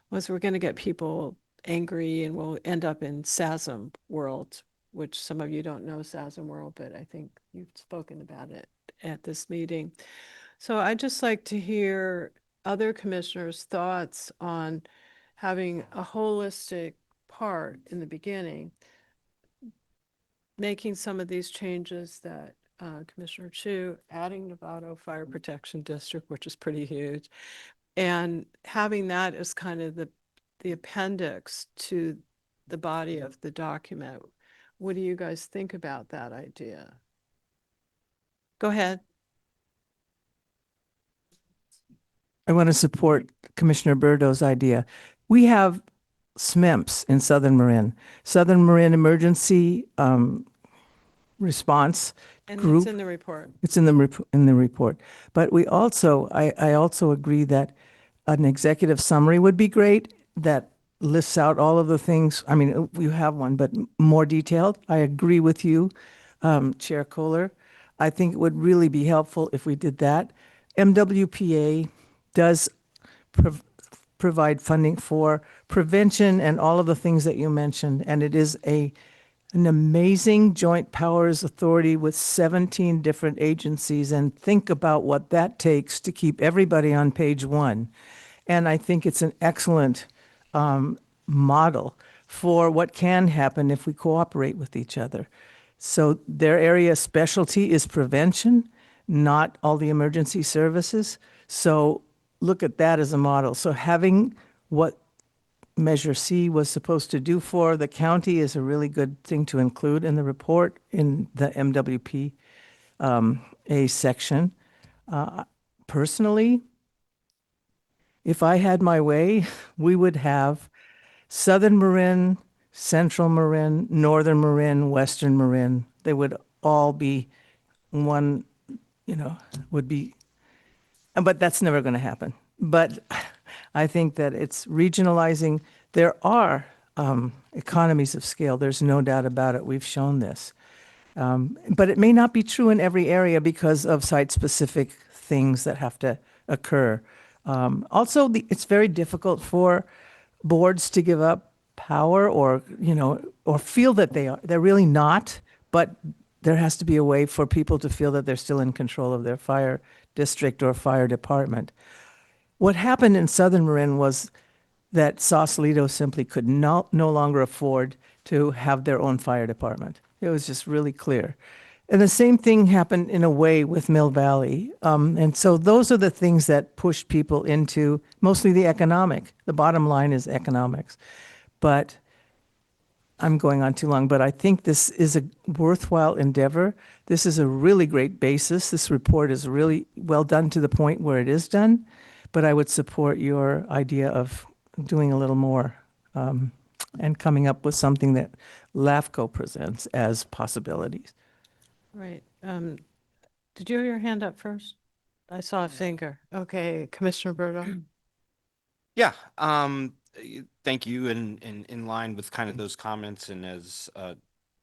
was we're going to get people angry and we'll end up in SASM world, which some of you don't know SASM world, but I think you've spoken about it at this meeting. So I'd just like to hear other commissioners' thoughts on having a holistic part in the beginning, making some of these changes that Commissioner Chu, adding Novato Fire Protection District, which is pretty huge, and having that as kind of the appendix to the body of the document. What do you guys think about that idea? Go ahead. I want to support Commissioner Burdo's idea. We have SMEMPS in Southern Marin, Southern Marin Emergency Response And Group. it's in the report. It's in the report. But we also, I also agree that an executive summary would be great that lists out all of the things. I mean, you have one, but more detailed. I agree with you, Chair Kohler. I think it would really be helpful if we did that. MWPA does provide funding for prevention and all of the things that you mentioned, and it is an amazing joint powers authority with 17 different agencies, and think about what that takes to keep everybody on page one. And I think it's an excellent model for what can happen if we cooperate with each other. So their area of specialty is prevention, not all the emergency services. So look at that as a model. So having what Measure C was supposed to do for the county is a really good thing to include in the report in the MWP A section. Personally, if I had my way, we would have Southern Marin, Central Marin, Northern Marin, Western Marin. They would all be one, would be, but that's never going to happen. But I think that it's regionalizing. There are economies of scale. There's no doubt about it. We've shown this. But it may not be true in every area because of site-specific things that have to occur. Also, it's very difficult for boards to give up power or feel that they're really not, but there has to be a way for people to feel that they're still in control of their fire district or fire department. What happened in Southern Marin was that Sausalito simply could no longer afford to have their own fire department. It was just really clear. And the same thing happened in a way with Mill Valley. And so those are the things that push people into mostly the economic. The bottom line is economics. But I'm going on too long, but I think this is a worthwhile endeavor. This is a really great basis. This report is really well done to the point where it is done. But I would support your idea of doing a little more and coming up with something that LAFCo presents as possibilities. Right. Did you have your hand up first? I saw a finger. Okay, Commissioner Burdo. Yeah, thank you. And in line with kind of those comments, and as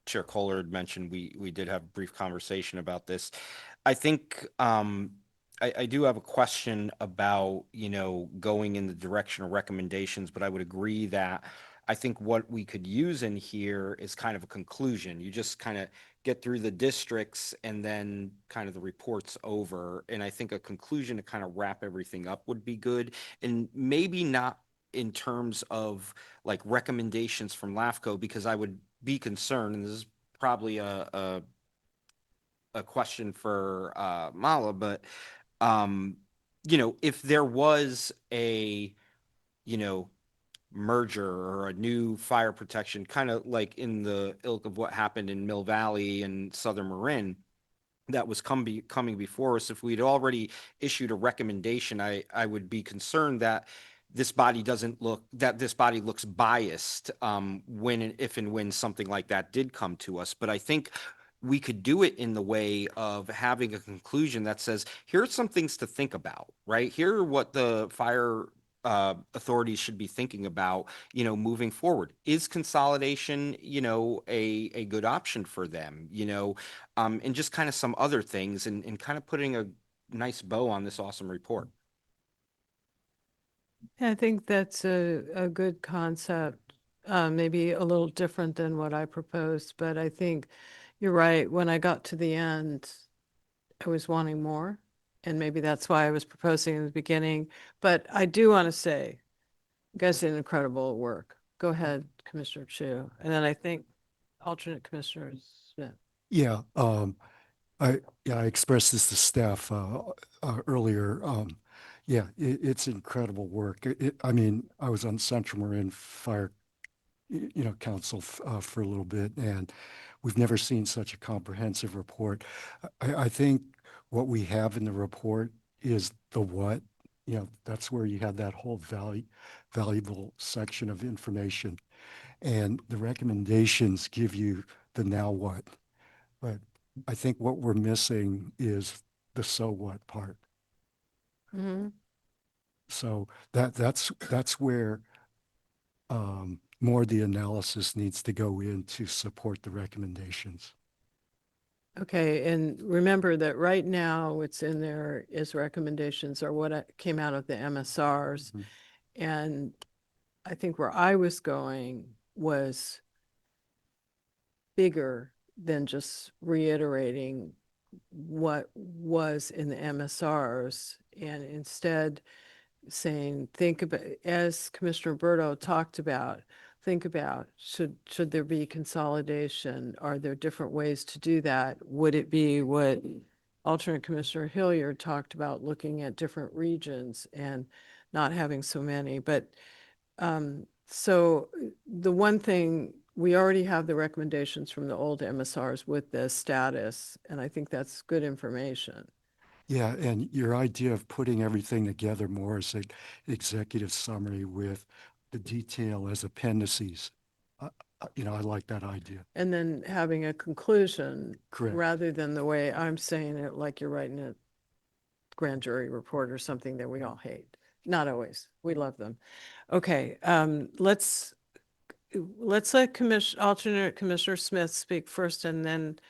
Chair Kohler had mentioned, we did have a brief conversation about this. I think I do have a question about, going in the direction of recommendations, but I would agree that I think what we could use in here is kind of a conclusion. You just kind of get through the districts and then kind of the reports over. And I think a conclusion to kind of wrap everything up would be good. And maybe not in terms of like recommendations from LAFCO, because I would be concerned, and this is probably a question for Mala, but if there was a, merger or a new fire protection, kind of like in the ilk of what happened in Mill Valley and Southern Marin, that was coming before us, if we'd already issued a recommendation, I would be concerned that this body looks biased if and when something like that did come to us. But I think we could do it in the way of having a conclusion that says, here are some things to think about, right? Here are what the fire authorities should be thinking about, moving forward. Is consolidation, a good option for them, and just kind of some other things, and kind of putting a nice bow on this awesome report. I think that's a good concept, maybe a little different than what I proposed, but I think you're right. When I got to the end, I was wanting more, and maybe that's why I was proposing in the beginning. But I do want to say, you guys did incredible work. Go ahead, Commissioner Chu. And then I think alternate Commissioner Smith. Yeah, I expressed this to staff earlier. Yeah, it's incredible work. I mean, I was on Central Marin Fire council for a little bit, and we've never seen such a comprehensive report. I think what we have in the report is the what. That's where you have that whole valuable section of information. And the recommendations give you the now what. But I think what we're missing is the so what part. Mhm. So that's where more of the analysis needs to go in to support the recommendations. Okay, and remember that right now what's in there is recommendations or what came out of the MSRs. Mhm. And I think where I was going was bigger than just reiterating what was in the MSRs and instead saying, think about, as Commissioner Berto talked about, think about, should there be consolidation? Are there different ways to do that? Would it be what alternate Commissioner Hilliard talked about, looking at different regions and not having so many? But so the one thing, we already have the recommendations from the old MSRs with the status, and I think that's good information. Yeah, and your idea of putting everything together more as an executive summary with the detail as appendices, I like that idea. And then having a conclusion Correct. rather than the way I'm saying it, like you're writing a grand jury report or something that we all hate. Not always. We love them. Okay, let's let alternate Commissioner Smith speak first, and then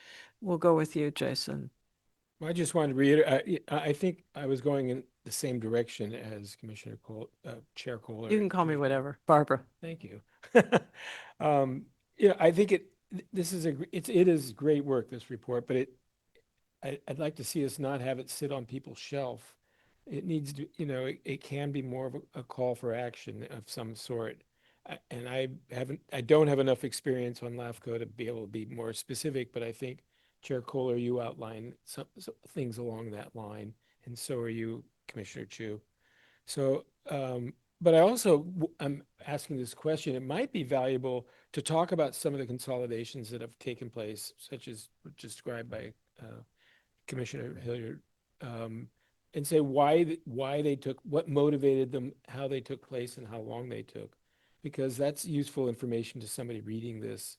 we'll go with you, Jason. I just wanted to reiterate, I think I was going in the same direction as Commissioner Chair Kohler. You can call me whatever, Barbara. Thank you. I think this is it is great work, this report, but I'd like to see us not have it sit on people's shelf. It needs to, it can be more of a call for action of some sort. And I don't have enough experience on LAFCo to be able to be more specific, but I think Chair Kohler, you outlined some things along that line, and so are you, Commissioner Chu. So, but I'm asking this question. It might be valuable to talk about some of the consolidations that have taken place, such as described by Commissioner Hilliard, and say why they took, what motivated them, how they took place, and how long they took, because that's useful information to somebody reading this,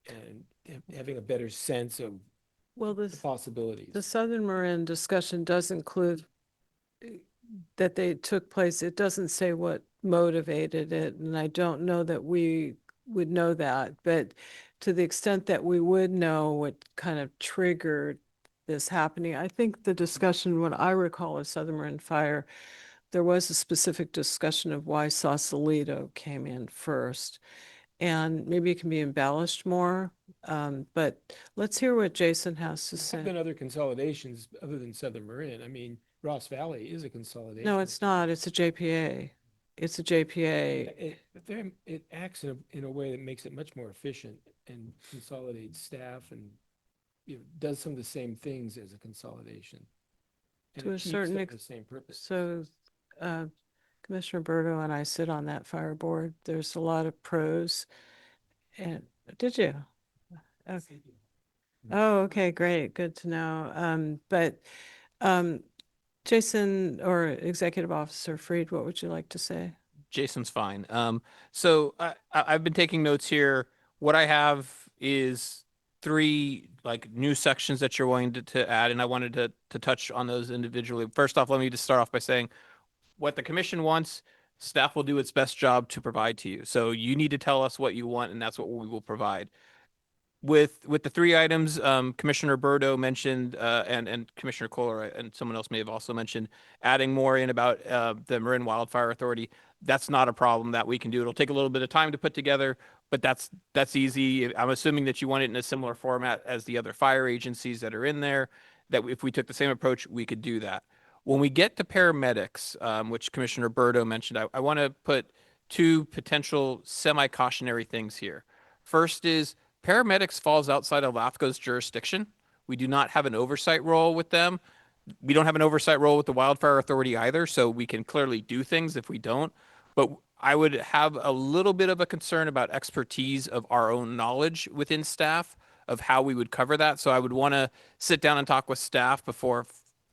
and having a better sense of the possibilities. The Southern Marin discussion does include that they took place. It doesn't say what motivated it, and I don't know that we would know that, but to the extent that we would know what kind of triggered this happening, I think the discussion, what I recall of Southern Marin Fire, there was a specific discussion of why Sausalito came in first. And maybe it can be embellished more, but let's hear what Jason has to There have been say. other consolidations other than Southern Marin. I mean, Ross Valley is a consolidation. No, it's not. It's a JPA. It's a JPA. It acts in a way that makes it much more efficient and consolidates staff and does some of the same things as a consolidation. And To a achieves certain some of the same purpose. So Commissioner Berto and I sit on that fire board. There's a lot of pros. And did you? Okay. Oh, okay, great. Good to know. But Jason or Executive Officer Freed, what would you like to say? Jason's fine. So I've been taking notes here. What I have is 3 new sections that you're wanting to add, and I wanted to touch on those individually. First off, let me just start off by saying what the commission wants, staff will do its best job to provide to you. So you need to tell us what you want, and that's what we will provide. With the 3 items, Commissioner Berto mentioned, and Commissioner Kohler and someone else may have also mentioned adding more in about the Marin Wildfire Authority. That's not a problem that we can do. It'll take a little bit of time to put together, but that's easy. I'm assuming that you want it in a similar format as the other fire agencies that are in there, that if we took the same approach, we could do that. When we get to paramedics, which Commissioner Berto mentioned, I want to put 2 potential semi-cautionary things here. First is paramedics falls outside of LAFCo's jurisdiction. We do not have an oversight role with them. We don't have an oversight role with the Wildfire Authority either, so we can clearly do things if we don't. But I would have a little bit of a concern about expertise of our own knowledge within staff of how we would cover that. So I would want to sit down and talk with staff before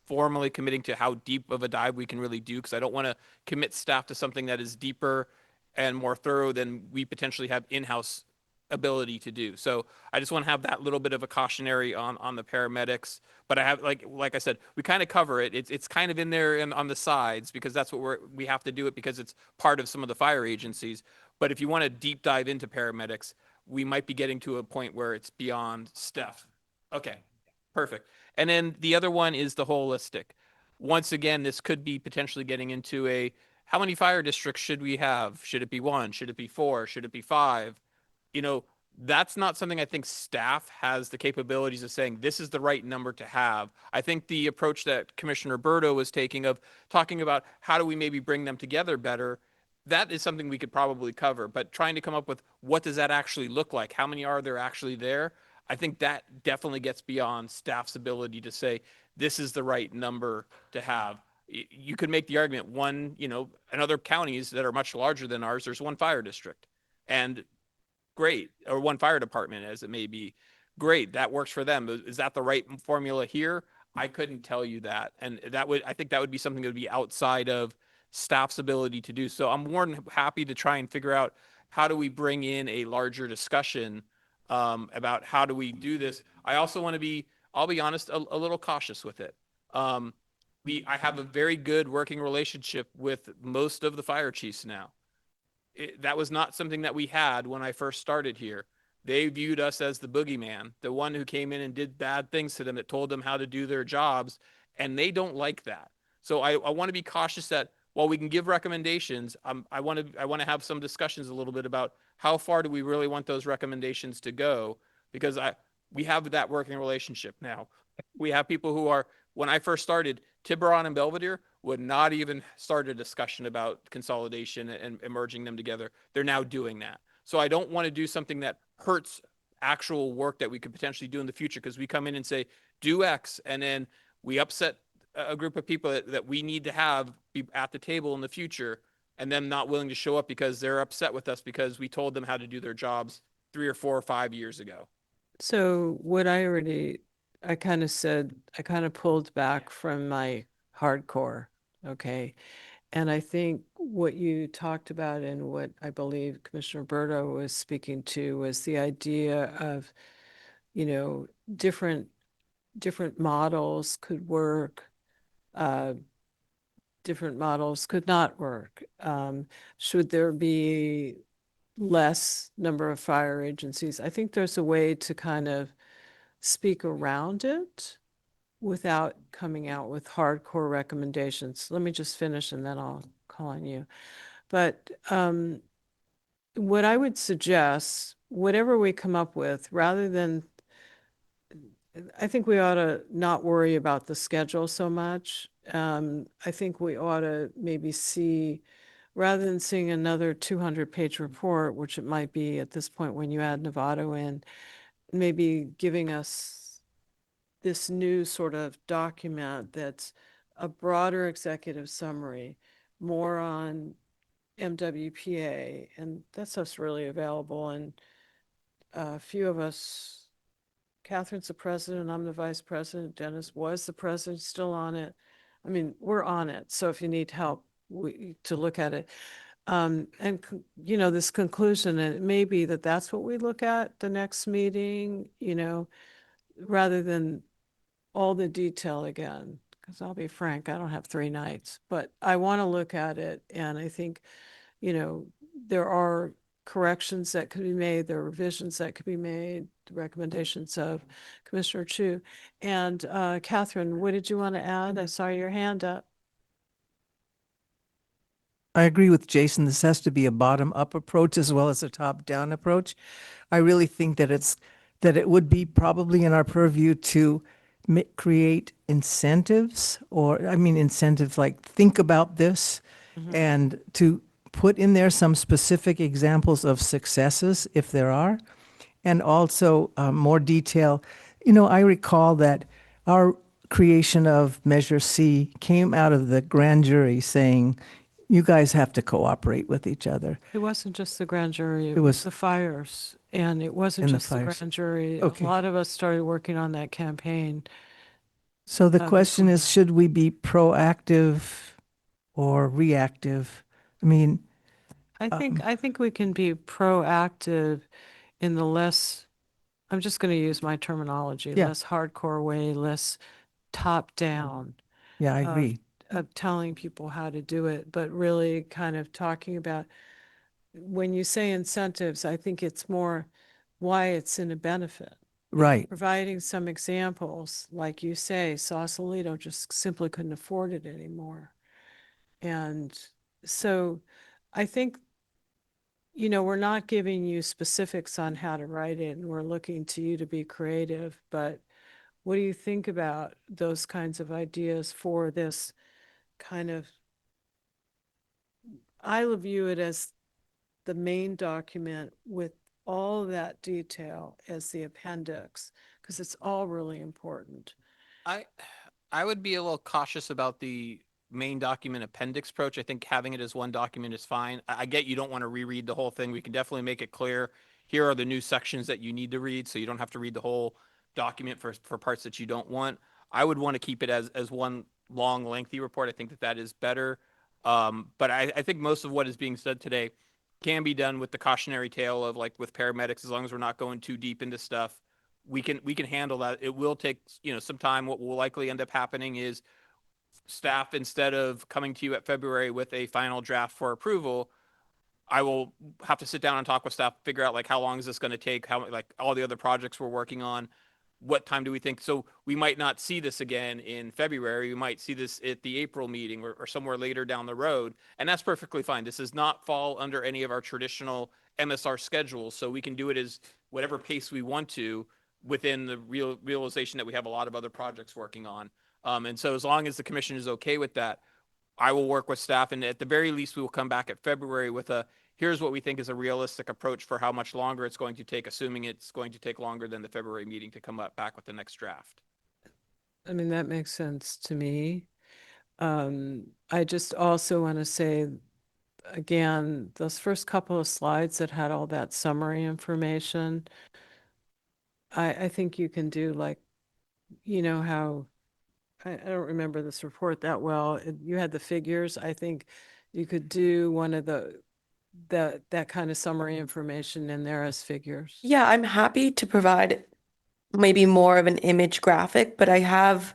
formally committing to how deep of a dive we can really do, because I don't want to commit staff to something that is deeper and more thorough than we potentially have in-house ability to do. So I just want to have that little bit of a cautionary on the paramedics. But I have, like I said, we kind of cover it. It's kind of in there and on the sides because that's what we have to do it because it's part of some of the fire agencies. But if you want to deep dive into paramedics, we might be getting to a point where it's beyond Steph. Okay, perfect. And then the other one is the holistic. Once again, this could be potentially getting into a how many fire districts should we have? Should it be 1? Should it be 4? Should it be 5? You know, that's not something I think staff has the capabilities of saying this is the right number to have. I think the approach that Commissioner Berto was taking of talking about how do we maybe bring them together better, that is something we could probably cover. But trying to come up with what does that actually look like? How many are there actually there? I think that definitely gets beyond staff's ability to say this is the right number to have. You could make the argument in other counties that are much larger than ours, there's 1 fire district. And great, or 1 fire department as it may be. Great, that works for them. Is that the right formula here? I couldn't tell you that. And I think that would be something that would be outside of staff's ability to do. So I'm more than happy to try and figure out how do we bring in a larger discussion about how do we do this. I also want to be, I'll be honest, a little cautious with it. I have a very good working relationship with most of the fire chiefs now. That was not something that we had when I first started here. They viewed us as the boogeyman, the one who came in and did bad things to them, that told them how to do their jobs, and they don't like that. So I want to be cautious that while we can give recommendations, I want to have some discussions a little bit about how far do we really want those recommendations to go, because we have that working relationship now. We have people who are, when I first started, Tiburon and Belvedere would not even start a discussion about consolidation and merging them together. They're now doing that. So I don't want to do something that hurts actual work that we could potentially do in the future, because we come in and say, do X, and then we upset a group of people that we need to have be at the table in the future, and them not willing to show up because they're upset with us because we told them how to do their jobs 3 or 4 or 5 years ago. So what I kind of said, I kind of pulled back from my hardcore, okay? And I think what you talked about and what I believe Commissioner Berto was speaking to was the idea of, different models could work, different models could not work. Should there be less number of fire agencies? I think there's a way to kind of speak around it without coming out with hardcore recommendations. Let me just finish and then I'll call on you. But what I would suggest, whatever we come up with, rather than, I think we ought to not worry about the schedule so much. I think we ought to maybe see, rather than seeing another 200-page report, which it might be at this point when you add Novato in, maybe giving us this new sort of document that's a broader executive summary, more on MWPA, and that stuff's really available. And a few of us, Catherine's the president, I'm the vice president, Dennis was the president, still on it. I mean, we're on it. So if you need help to look at it. And, this conclusion, and it may be that that's what we look at the next meeting, rather than all the detail again, because I'll be frank, I don't have 3 nights, but I want to look at it. And I think, there are corrections that could be made, there are revisions that could be made, the recommendations of Commissioner Chu. And Catherine, what did you want to add? I saw your hand up. I agree with Jason. This has to be a bottom-up approach as well as a top-down approach. I really think that it would be probably in our purview to create incentives, incentives like think about this, and to put in there some specific examples of successes if there are, and also more detail. I recall that our creation of Measure C came out of the grand jury saying, you guys have to cooperate with each other. It wasn't just the grand jury, It it was was- the fires. And it wasn't And the just the fires. grand jury. Okay. A lot of us started working on that campaign. So the question before is, that. should we be proactive or reactive? I mean, I think we can be proactive in the less, I'm just going to use my terminology, Yeah. less hardcore way, less top down yeah, I of- agree. of telling people how to do it, but really kind of talking about, when you say incentives, I think it's more why it's in a benefit. Right. Providing some examples, like you say, Sausalito just simply couldn't afford it anymore. And so I think, we're not giving you specifics on how to write it, and we're looking to you to be creative, but what do you think about those kinds of ideas for this kind of, I will view it as the main document with all that detail as the appendix, because it's all really important. I would be a little cautious about the main document appendix approach. I think having it as one document is fine. I get you don't want to reread the whole thing. We can definitely make it clear. Here are the new sections that you need to read, so you don't have to read the whole document for parts that you don't want. I would want to keep it as one long, lengthy report. I think that is better. But I think most of what is being said today can be done with the cautionary tale of, like, with paramedics, as long as we're not going too deep into stuff. We can handle that. It will take, some time. What will likely end up happening is staff, instead of coming to you at February with a final draft for approval, I will have to sit down and talk with staff, figure out, like, how long is this going to take, how, like, all the other projects we're working on, what time do we think? So we might not see this again in February. We might see this at the April meeting or somewhere later down the road. And that's perfectly fine. This does not fall under any of our traditional MSR schedules. So we can do it as whatever pace we want to within the realization that we have a lot of other projects working on. And so as long as the commission is okay with that, I will work with staff, and at the very least, we will come back at February with here's what we think is a realistic approach for how much longer it's going to take, assuming it's going to take longer than the February meeting to come back with the next draft. I mean, that makes sense to me. I just also want to say, again, those first couple of slides that had all that summary information, I think you can do, like, how, I don't remember this report that well. You had the figures. I think you could do one of that kind of summary information in there as figures. Yeah, I'm happy to provide maybe more of an image graphic, but I have,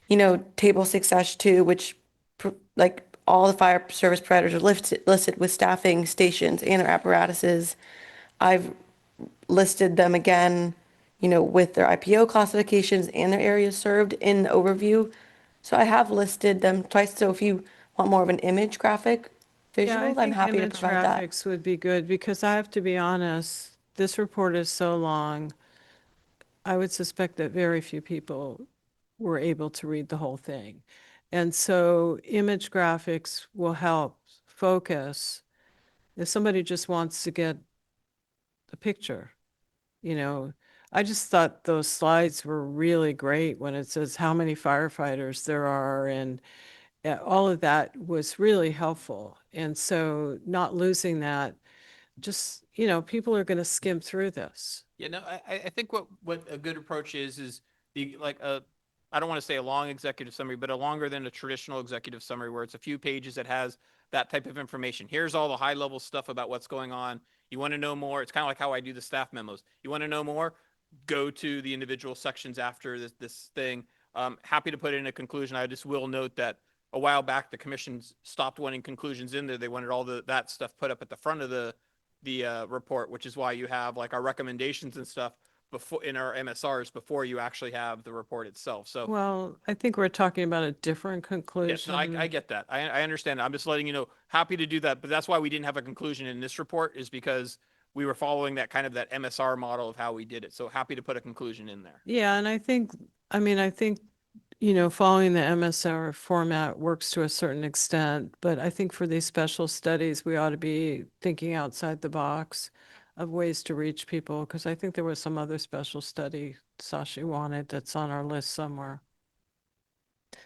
table 6-2, which like all the fire service providers are listed with staffing, stations, and their apparatuses. I've listed them again, with their IPO classifications and their areas served in the overview. So I have listed them twice. So if you want more of an image graphic Yeah, I visual, I'm think happy to image provide that. graphics would be good, because I have to be honest, this report is so long. I would suspect that very few people were able to read the whole thing. And so image graphics will help focus. If somebody just wants to get a picture, I just thought those slides were really great when it says how many firefighters there are, and all of that was really helpful. And so not losing that, just, people are going to skim through this. Yeah, no, I think what a good approach is the, like, I don't want to say a long executive summary, but a longer than a traditional executive summary, where it's a few pages that has that type of information. Here's all the high level stuff about what's going on. You want to know more? It's kind of like how I do the staff memos. You want to know more? Go to the individual sections after this thing. Happy to put in a conclusion. I just will note that a while back the commission stopped wanting conclusions in there. They wanted all that stuff put up at the front of the report, which is why you have, like, our recommendations and stuff before in our MSRs before you actually have the report itself. So Well, I think we're talking about a different yes, conclusion. no, I get that. I understand. I'm just letting you know, happy to do that. But that's why we didn't have a conclusion in this report, is because we were following that kind of that MSR model of how we did it. So happy to put a conclusion in there. Yeah, and I think, following the MSR format works to a certain extent, but I think for these special studies, we ought to be thinking outside the box of ways to reach people, because I think there was some other special study Sashi wanted that's on our list somewhere.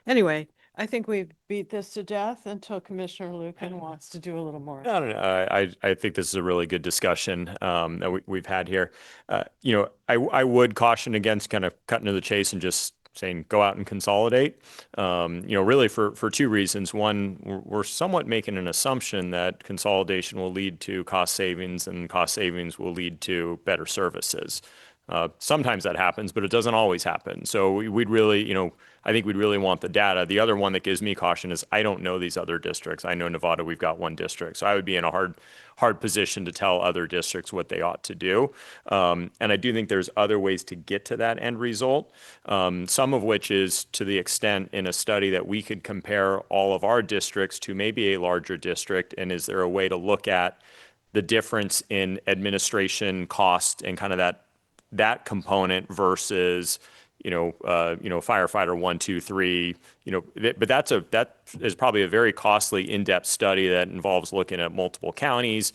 Anyway, I think we've beat this to death until Commissioner Lucan wants to do a little more. I don't know. I think this is a really good discussion that we've had here. I would caution against kind of cutting to the chase and just saying go out and consolidate. Really for two reasons. One, we're somewhat making an assumption that consolidation will lead to cost savings, and cost savings will lead to better services. Sometimes that happens, but it doesn't always happen. So we'd really, I think we'd really want the data. The other one that gives me caution is I don't know these other districts. I know Nevada, we've got one district. So I would be in a hard position to tell other districts what they ought to do. And I do think there's other ways to get to that end result. Some of which is to the extent in a study that we could compare all of our districts to maybe a larger district. And is there a way to look at the difference in administration cost and kind of that component versus, firefighter 1, 2, 3, but that is probably a very costly in-depth study that involves looking at multiple counties,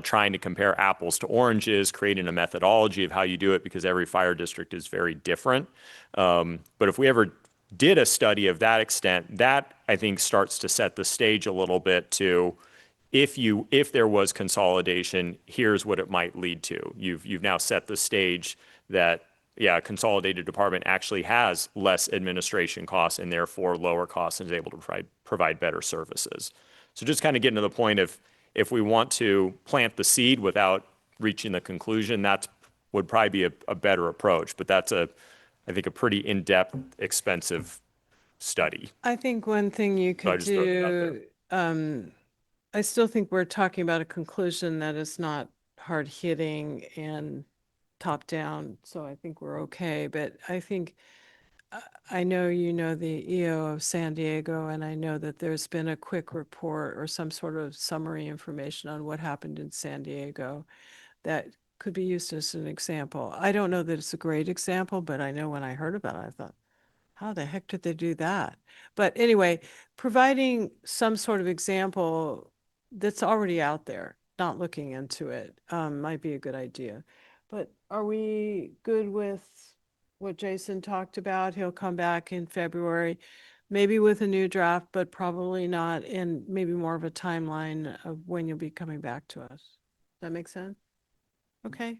trying to compare apples to oranges, creating a methodology of how you do it because every fire district is very different. But if we ever did a study of that extent, that I think starts to set the stage a little bit to, if there was consolidation, here's what it might lead to. You've now set the stage that, a consolidated department actually has less administration costs and therefore lower costs and is able to provide better services. So just kind of getting to the point of, if we want to plant the seed without reaching the conclusion, that would probably be a better approach. But that's I think a pretty in-depth, expensive study. I think one thing you So I could just throw that out do, I still think we're talking about a conclusion that is not hard hitting and top down. So I think we're okay. But I think, I know you know the EO of San Diego, and I know that there's been a quick report or some sort of summary information on what happened in San Diego that could be used as an example. I don't know that it's a great example, but I know when I heard about it, I thought, how the heck did they do that? But anyway, providing some sort of example that's already out there, not looking into it, might be a good idea. But are we good with what Jason talked about? He'll come back in February, maybe with a new draft, but probably not in maybe more of a timeline of when you'll be coming back to us. Does that make sense? Okay,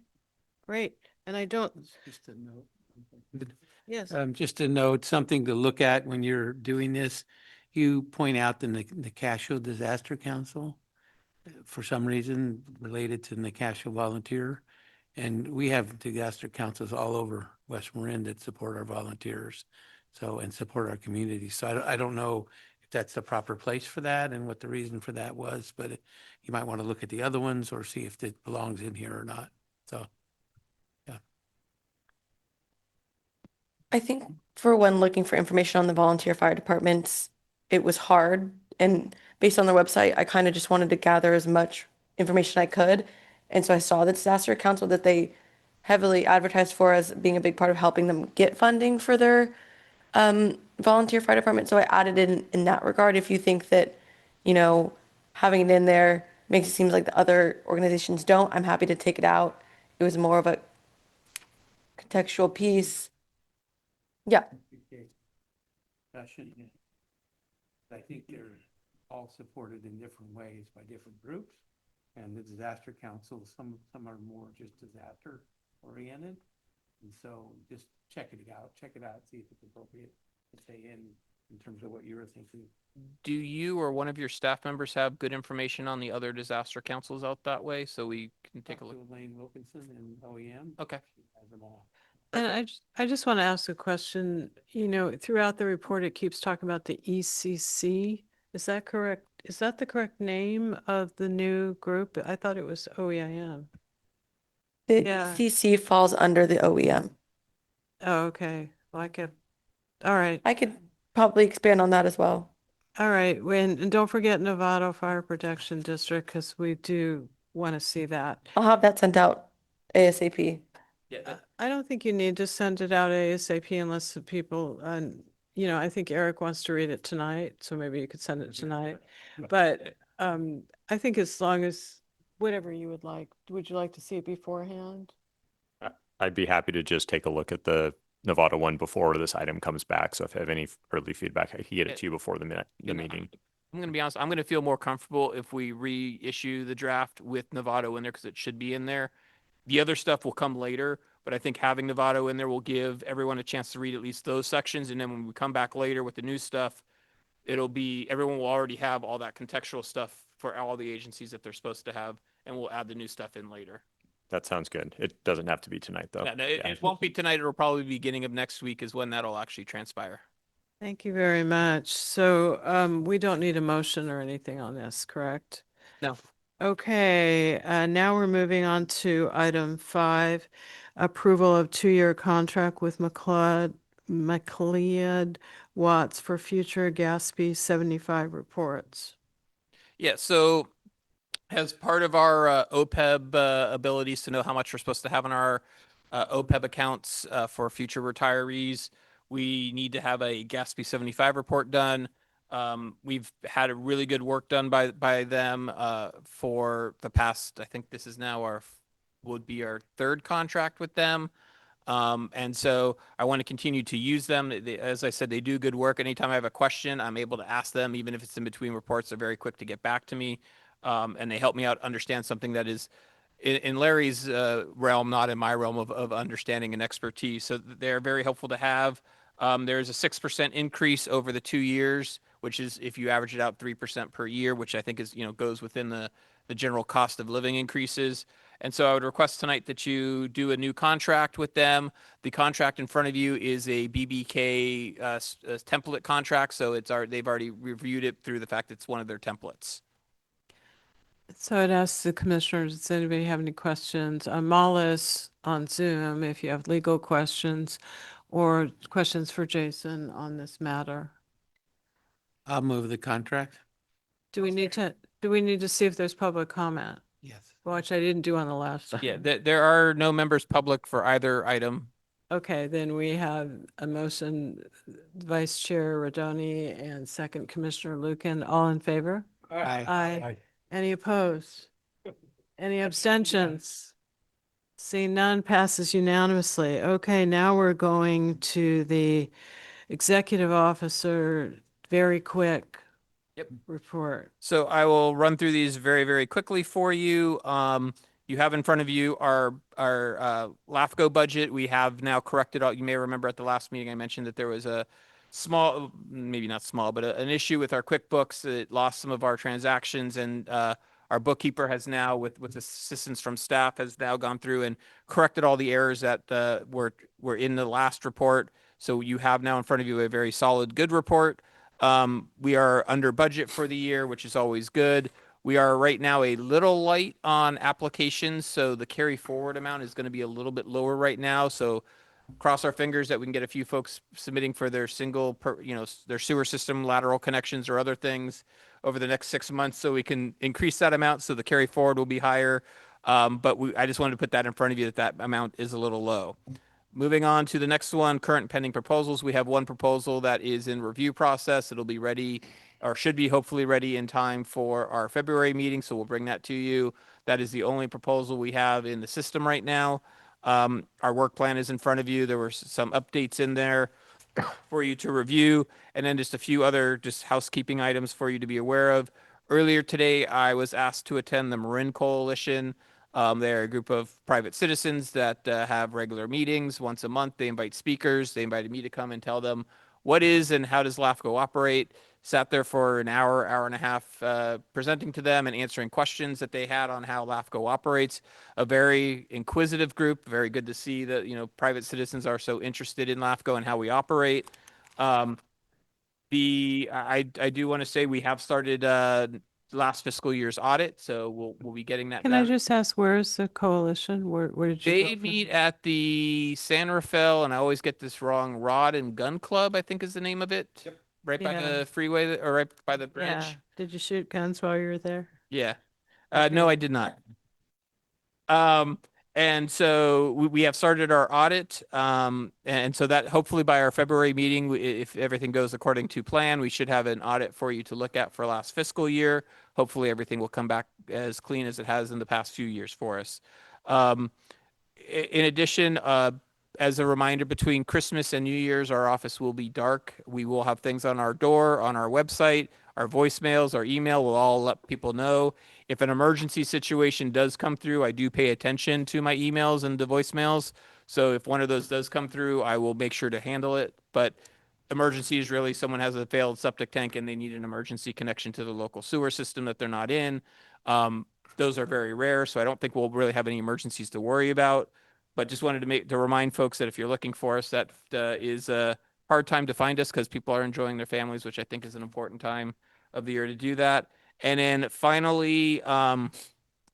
great. And I don't, Just a note. yes. Just a note, something to look at when you're doing this. You point out the Nacasho Disaster Council, for some reason related to Nacasho Volunteer. And we have disaster councils all over West Marin that support our volunteers, and support our community. So I don't know if that's the proper place for that and what the reason for that was, but you might want to look at the other ones or see if it belongs in here or not. So, yeah. I think for when looking for information on the volunteer fire departments, it was hard. And based on their website, I kind of just wanted to gather as much information I could. And so I saw the disaster council that they heavily advertised for as being a big part of helping them get funding for their volunteer fire department. So I added in that regard. If you think that, having it in there makes it seem like the other organizations don't, I'm happy to take it out. It was more of a contextual piece. Yeah. I think they're all supported in different ways by different groups. And the disaster council, some are more just disaster oriented. And so just check it out, see if it's appropriate to say in terms of what you were thinking. Do you or one of your staff members have good information on the other disaster councils out that way so we can take a look? Elaine Wilkinson and OEM. Okay. She has them all. And I just want to ask a question. Throughout the report, it keeps talking about the ECC. Is that correct? Is that the correct name of the new group? I thought it was OEIM. The Yeah. CC falls under the OEM. Oh, okay. All right. I could probably expand on that as well. All right. And don't forget Novato Fire Protection District, because we do want to see that. I'll have that sent out ASAP. Yeah. I don't think you need to send it out ASAP unless the people, I think Eric wants to read it tonight, so maybe you could send it tonight. But I think as long as, whatever you would like, would you like to see it beforehand? I'd be happy to just take a look at the Nevada one before this item comes back. So if I have any early feedback, I can get it to you before the You know, meeting. I'm going to be honest, I'm going to feel more comfortable if we reissue the draft with Novato in there because it should be in there. The other stuff will come later, but I think having Novato in there will give everyone a chance to read at least those sections. And then when we come back later with the new stuff, everyone will already have all that contextual stuff for all the agencies that they're supposed to have, and we'll add the new stuff in later. That sounds good. It doesn't have to be tonight though. No, it won't be tonight. It'll probably be beginning of next week is when that'll actually transpire. Thank you very much. So we don't need a motion or anything on this, correct? No. Okay, now we're moving on to item 5, approval of 2-year contract with McLeod Watts for future Gatsby 75 reports. Yeah, so as part of our OPEB abilities to know how much we're supposed to have in our OPEB accounts for future retirees, we need to have a Gatsby 75 report done. We've had a really good work done by them for the past, I think this is now would be our 3rd contract with them. And so I want to continue to use them. As I said, they do good work. Anytime I have a question, I'm able to ask them, even if it's in between reports, they're very quick to get back to me. And they help me out understand something that is in Larry's realm, not in my realm of understanding and expertise. So they're very helpful to have. There's a 6% increase over the 2 years, which is if you average it out 3% per year, which I think is, goes within the general cost of living increases. And so I would request tonight that you do a new contract with them. The contract in front of you is a BBK template contract. So they've already reviewed it through the fact it's one of their templates. So I'd ask the commissioners, does anybody have any questions? I'm Mollis on Zoom if you have legal questions or questions for Jason on this matter. I'll move the contract. Do we need to see if there's public comment? Yes. Which I didn't do on the last. Yeah, there are no members public for either item. Okay, then we have a motion, Vice Chair Rodoni and second Commissioner Lucan, all in favor? Aye. Aye. Any opposed? Any abstentions? Seeing none, passes unanimously. Okay, now we're going to the executive officer, very quick. Yep. Report. So I will run through these very, very quickly for you. You have in front of you our LAFCo budget. We have now corrected all. You may remember at the last meeting I mentioned that there was a small, maybe not small, but an issue with our QuickBooks. It lost some of our transactions, and our bookkeeper has now, with assistance from staff, has now gone through and corrected all the errors that were in the last report. So you have now in front of you a very solid, good report. We are under budget for the year, which is always good. We are right now a little light on applications, so the carry forward amount is going to be a little bit lower right now. So cross our fingers that we can get a few folks submitting for their their sewer system lateral connections or other things over the next 6 months, so we can increase that amount. So the carry forward will be higher. But I just wanted to put that in front of you that amount is a little low. Moving on to the next one, current pending proposals. We have one proposal that is in review process. It'll be ready, or should be hopefully ready in time for our February meeting. So we'll bring that to you. That is the only proposal we have in the system right now. Our work plan is in front of you. There were some updates in there for you to review, and then just a few other housekeeping items for you to be aware of. Earlier today, I was asked to attend the Marin Coalition. They're a group of private citizens that have regular meetings once a month. They invite speakers. They invited me to come and tell them what is and how does LAFCo operate. Sat there for an hour, hour and a half, presenting to them and answering questions that they had on how LAFCO operates. A very inquisitive group. Very good to see that private citizens are so interested in LAFCO and how we operate. I do want to say we have started last fiscal year's audit, so we'll be getting that Can done. I just ask, where is the coalition? Where did you? They meet at the San Rafael, and I always get this wrong, Rod and Gun Club, I think is the name of it. Yep. Right by Yeah. the freeway, or right by the bridge. Yeah. Did you shoot guns while you were there? Yeah. No, I did not. And so we have started our audit. And so that hopefully by our February meeting, if everything goes according to plan, we should have an audit for you to look at for last fiscal year. Hopefully everything will come back as clean as it has in the past few years for us. In addition, as a reminder, between Christmas and New Year's, our office will be dark. We will have things on our door, on our website, our voicemails, our email. We'll all let people know. If an emergency situation does come through, I do pay attention to my emails and the voicemails. So if one of those does come through, I will make sure to handle it. But emergency is really someone has a failed septic tank and they need an emergency connection to the local sewer system that they're not in. Those are very rare, so I don't think we'll really have any emergencies to worry about. But just wanted to remind folks that if you're looking for us, that is a hard time to find us because people are enjoying their families, which I think is an important time of the year to do that. And then finally,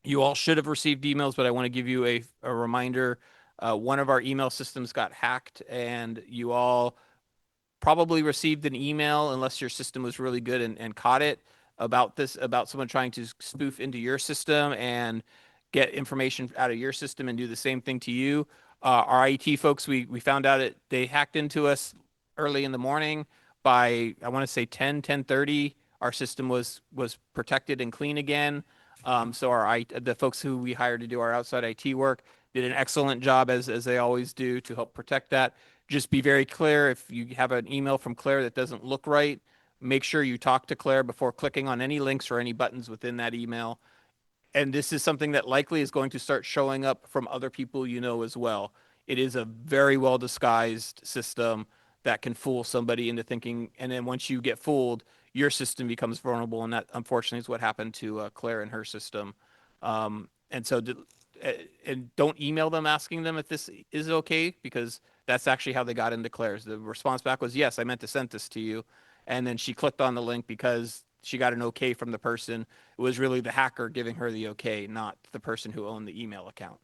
you all should have received emails, but I want to give you a reminder. One of our email systems got hacked, and you all probably received an email, unless your system was really good and caught it, about someone trying to spoof into your system and get information out of your system and do the same thing to you. Our IT folks, we found out they hacked into us early in the morning by, I want to say 10:30. Our system was protected and clean again. So the folks who we hired to do our outside IT work did an excellent job as they always do to help protect that. Just be very clear. If you have an email from Claire that doesn't look right, make sure you talk to Claire before clicking on any links or any buttons within that email. And this is something that likely is going to start showing up from other people you know as well. It is a very well disguised system that can fool somebody into thinking, and then once you get fooled, your system becomes vulnerable, and that unfortunately is what happened to Claire and her system. And so, and don't email them asking them if this is okay, because that's actually how they got into Claire's. The response back was, yes, I meant to send this to you. And then she clicked on the link because she got an okay from the person. It was really the hacker giving her the okay, not the person who owned the email account.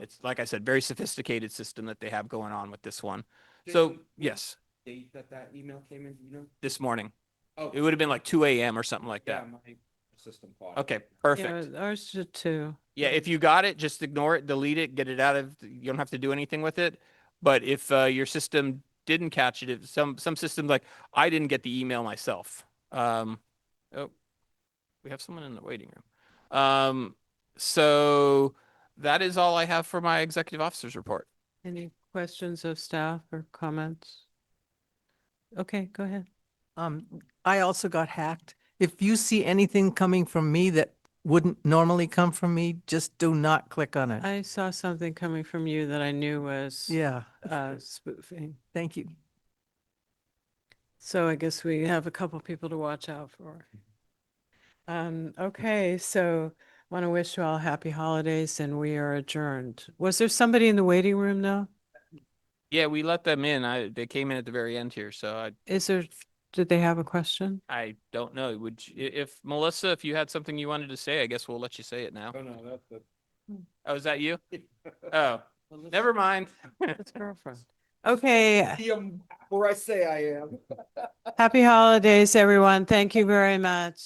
It's, like I said, very sophisticated system that they have going on with this one. So, yes. Date that email came in, you know? This morning. Oh, It would have been like 2 a.m. or something like that. my system clock. Okay, Yeah, perfect. ours did too. Yeah, if you got it, just ignore it, delete it, get it out of, you don't have to do anything with it. But if your system didn't catch it, if some systems, like I didn't get the email myself. Oh, we have someone in the waiting room. So that is all I have for my executive officer's report. Any questions of staff or comments? Okay, go ahead. I also got hacked. If you see anything coming from me that wouldn't normally come from me, just do not click on it. I saw something coming from you that I knew was Yeah, spoofing. thank you. So I guess we have a couple people to watch out for. Okay, so want to wish you all happy holidays and we are adjourned. Was there somebody in the waiting room though? Yeah, we let them in. They came in at the very end here, so Did they have a question? I don't know. If Melissa, if you had something you wanted to say, I guess we'll let you say it now. Oh, no, that's Oh, is that you? Oh, never mind. It's girlfriend. Okay, where I say I am. happy holidays, everyone. Thank you very much.